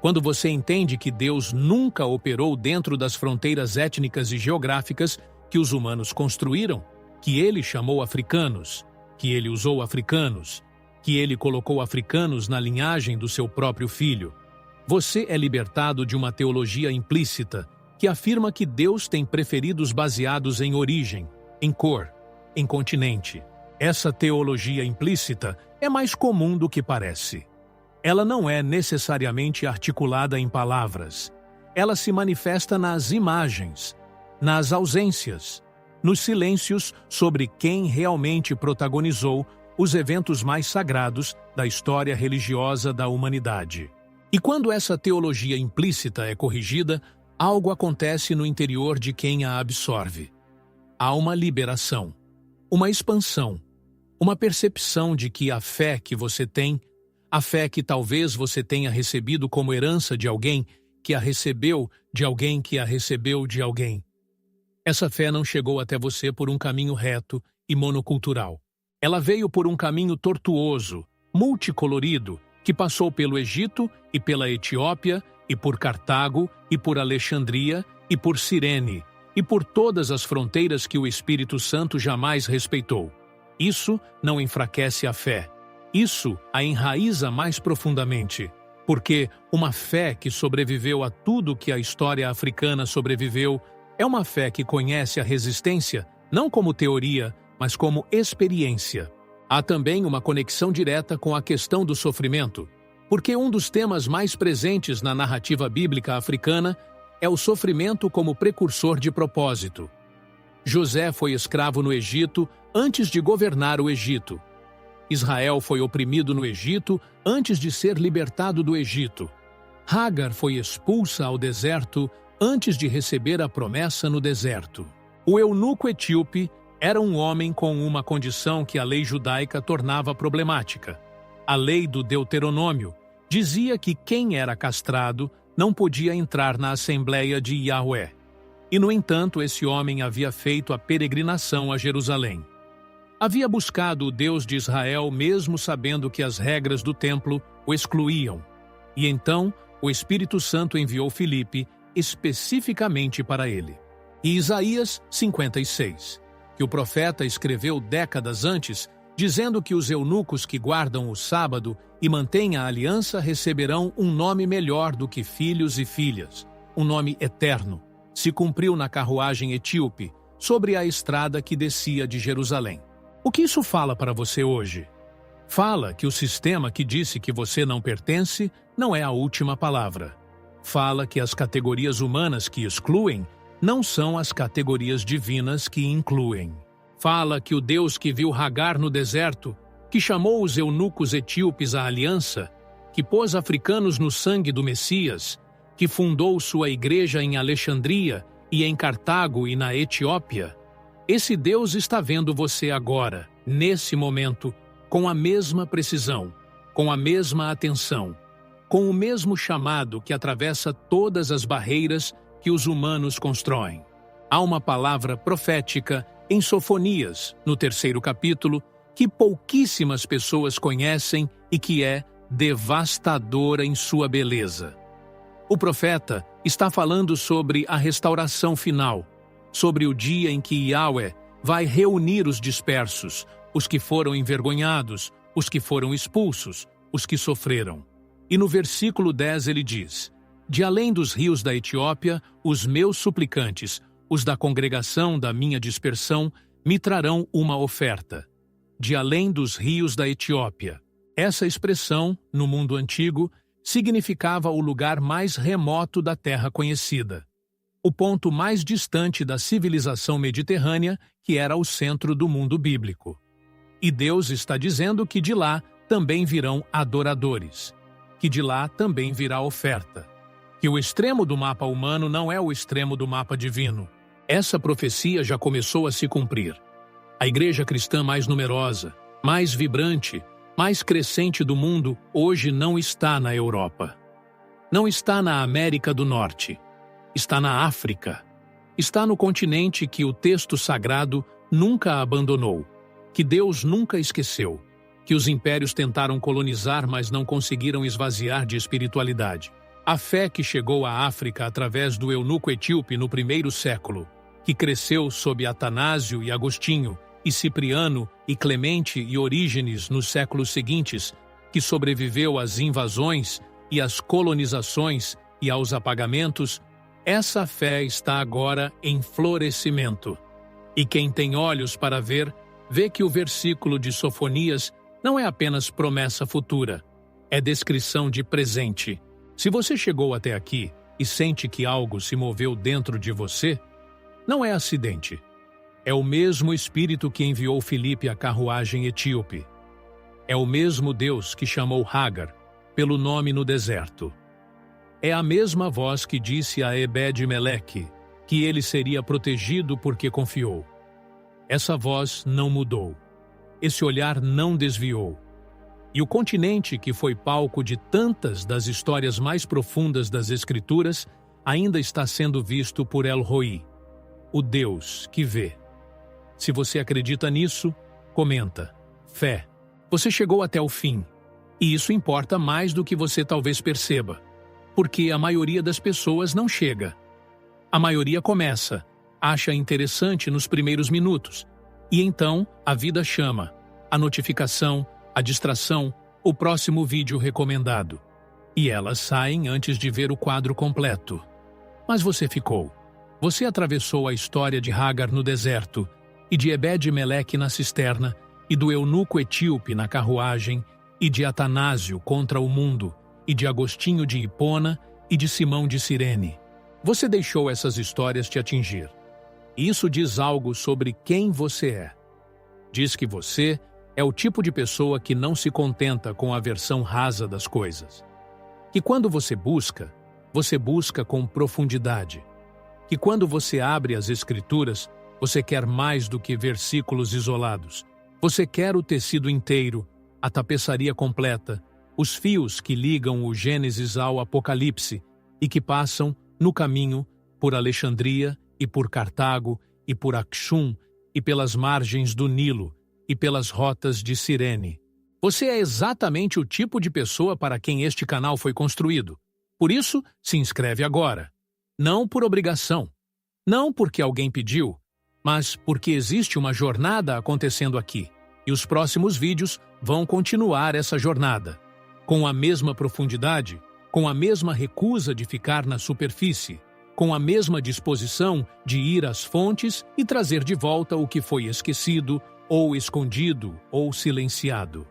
Quando você entende que Deus nunca operou dentro das fronteiras étnicas e geográficas que os humanos construíram, que ele chamou africanos, que ele usou africanos, que ele colocou africanos na linhagem do seu próprio filho, você é libertado de uma teologia implícita que afirma que Deus tem preferidos baseados em origem, em cor, em continente. Essa teologia implícita é mais comum do que parece. Ela não é necessariamente articulada em palavras. Ela se manifesta nas imagens, nas ausências, nos silêncios sobre quem realmente protagonizou os eventos mais sagrados da história religiosa da humanidade. E quando essa teologia implícita é corrigida, algo acontece no interior de quem a absorve. Há uma liberação, uma expansão, uma percepção de que a fé que você tem, a fé que talvez você tenha recebido como herança de alguém que a recebeu de alguém que a recebeu de alguém. Essa fé não chegou até você por um caminho reto e monocultural. Ela veio por um caminho tortuoso, multicolorido, que passou pelo Egito e pela Etiópia, e por Cartago, e por Alexandria, e por Cirene, e por todas as fronteiras que o Espírito Santo jamais respeitou. Isso não enfraquece a fé. Isso a enraiza mais profundamente, porque uma fé que sobreviveu a tudo que a história africana sobreviveu é uma fé que conhece a resistência, não como teoria, mas como experiência. Há também uma conexão direta com a questão do sofrimento, porque um dos temas mais presentes na narrativa bíblica africana é o sofrimento como precursor de propósito. José foi escravo no Egito antes de governar o Egito. Israel foi oprimido no Egito antes de ser libertado do Egito. Hagar foi expulsa ao deserto antes de receber a promessa no deserto. O eunuco etíope era um homem com uma condição que a lei judaica tornava problemática. A lei do Deuteronômio dizia que quem era castrado não podia entrar na Assembleia de Yahweh. E, no entanto, esse homem havia feito a peregrinação a Jerusalém. Havia buscado o Deus de Israel mesmo sabendo que as regras do templo o excluíam. E então, o Espírito Santo enviou Filipe especificamente para ele. E Isaías 56, que o profeta escreveu décadas antes, dizendo que os eunucos que guardam o sábado e mantêm a aliança receberão um nome melhor do que filhos e filhas, um nome eterno, se cumpriu na carruagem etíope, sobre a estrada que descia de Jerusalém. O que isso fala para você hoje? Fala que o sistema que disse que você não pertence não é a última palavra. Fala que as categorias humanas que excluem não são as categorias divinas que incluem. Fala que o Deus que viu Hagar no deserto, que chamou os eunucos etíopes à aliança, que pôs africanos no sangue do Messias, que fundou sua igreja em Alexandria e em Cartago e na Etiópia, esse Deus está vendo você agora, nesse momento, com a mesma precisão, com a mesma atenção, com o mesmo chamado que atravessa todas as barreiras que os humanos constroem. Há uma palavra profética em Sofonias, no 3º capítulo, que pouquíssimas pessoas conhecem e que é devastadora em sua beleza. O profeta está falando sobre a restauração final, sobre o dia em que Yahweh vai reunir os dispersos, os que foram envergonhados, os que foram expulsos, os que sofreram. E no versículo 10 ele diz: de além dos rios da Etiópia, os meus suplicantes, os da congregação da minha dispersão, me trarão uma oferta. De além dos rios da Etiópia. Essa expressão, no mundo antigo, significava o lugar mais remoto da terra conhecida. O ponto mais distante da civilização mediterrânea, que era o centro do mundo bíblico. E Deus está dizendo que de lá também virão adoradores, que de lá também virá oferta, que o extremo do mapa humano não é o extremo do mapa divino. Essa profecia já começou a se cumprir. A igreja cristã mais numerosa, mais vibrante, mais crescente do mundo hoje não está na Europa. Não está na América do Norte. Está na África. Está no continente que o texto sagrado nunca abandonou, que Deus nunca esqueceu, que os impérios tentaram colonizar, mas não conseguiram esvaziar de espiritualidade. A fé que chegou à África através do eunuco etíope no 1º século, que cresceu sob Atanásio e Agostinho, e Cipriano, e Clemente e Orígenes nos séculos seguintes, que sobreviveu às invasões e às colonizações e aos apagamentos, essa fé está agora em florescimento. E quem tem olhos para ver, vê que o versículo de Sofonias não é apenas promessa futura, é descrição de presente. Se você chegou até aqui e sente que algo se moveu dentro de você, não é acidente. É o mesmo Espírito que enviou Filipe à carruagem etíope. É o mesmo Deus que chamou Hagar pelo nome no deserto. É a mesma voz que disse a Ebed-Meleque que ele seria protegido porque confiou. Essa voz não mudou. Esse olhar não desviou. E o continente que foi palco de tantas das histórias mais profundas das Escrituras ainda está sendo visto por El Roi, o Deus que vê. Se você acredita nisso, comenta. Fé. Você chegou até o fim. E isso importa mais do que você talvez perceba. Porque a maioria das pessoas não chega. A maioria começa, acha interessante nos primeiros minutos. E então a vida chama. A notificação, a distração, o próximo vídeo recomendado. E elas saem antes de ver o quadro completo. Mas você ficou. Você atravessou a história de Hagar no deserto, e de Ebed-Meleque na cisterna, e do eunuco etíope na carruagem, e de Atanásio contra o mundo, e de Agostinho de Hipona, e de Simão de Cirene. Você deixou essas histórias te atingir. Isso diz algo sobre quem você é. Diz que você é o tipo de pessoa que não se contenta com a versão rasa das coisas. Que quando você busca com profundidade. Que quando você abre as Escrituras, você quer mais do que versículos isolados. Você quer o tecido inteiro, a tapeçaria completa, os fios que ligam o Gênesis ao Apocalipse e que passam, no caminho, por Alexandria e por Cartago, e por Axum, e pelas margens do Nilo, e pelas rotas de Cirene. Você é exatamente o tipo de pessoa para quem este canal foi construído. Por isso, se inscreve agora. Não por obrigação. Não porque alguém pediu, mas porque existe uma jornada acontecendo aqui. E os próximos vídeos vão continuar essa jornada. Com a mesma profundidade, com a mesma recusa de ficar na superfície, com a mesma disposição de ir às fontes e trazer de volta o que foi esquecido, ou escondido, ou silenciado.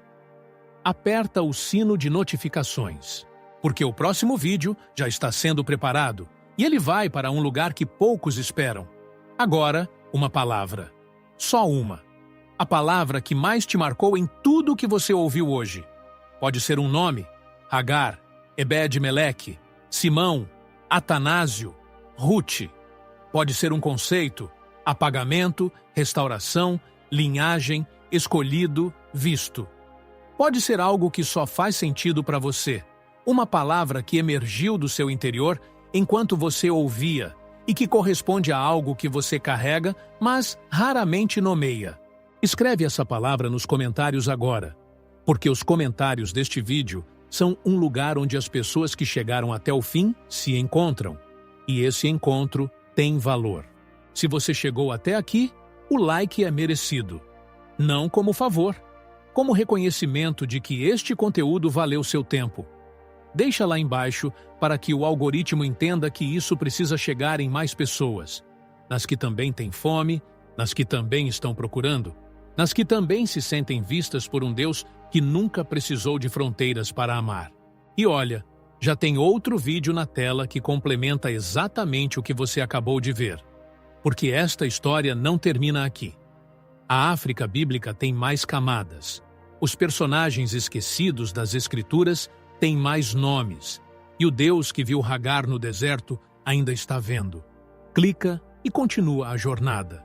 Aperta o sino de notificações, porque o próximo vídeo já está sendo preparado e ele vai para um lugar que poucos esperam. Agora, uma palavra. Só uma. A palavra que mais te marcou em tudo o que você ouviu hoje. Pode ser um nome: Hagar, Ebed-Meleque, Simão, Atanásio, Ruth. Pode ser um conceito: apagamento, restauração, linhagem, escolhido, visto. Pode ser algo que só faz sentido para você, uma palavra que emergiu do seu interior enquanto você ouvia e que corresponde a algo que você carrega, mas raramente nomeia. Escreve essa palavra nos comentários agora, porque os comentários deste vídeo são um lugar onde as pessoas que chegaram até o fim se encontram. E esse encontro tem valor. Se você chegou até aqui, o like é merecido. Não como favor, como reconhecimento de que este conteúdo valeu seu tempo. Deixa lá embaixo para que o algoritmo entenda que isso precisa chegar em mais pessoas. Nas que também têm fome, nas que também estão procurando, nas que também se sentem vistas por um Deus que nunca precisou de fronteiras para amar. E olha, já tem outro vídeo na tela que complementa exatamente o que você acabou de ver. Porque esta história não termina aqui. A África bíblica tem mais camadas. Os personagens esquecidos das Escrituras têm mais nomes. E o Deus que viu Hagar no deserto ainda está vendo. Clica e continua a jornada.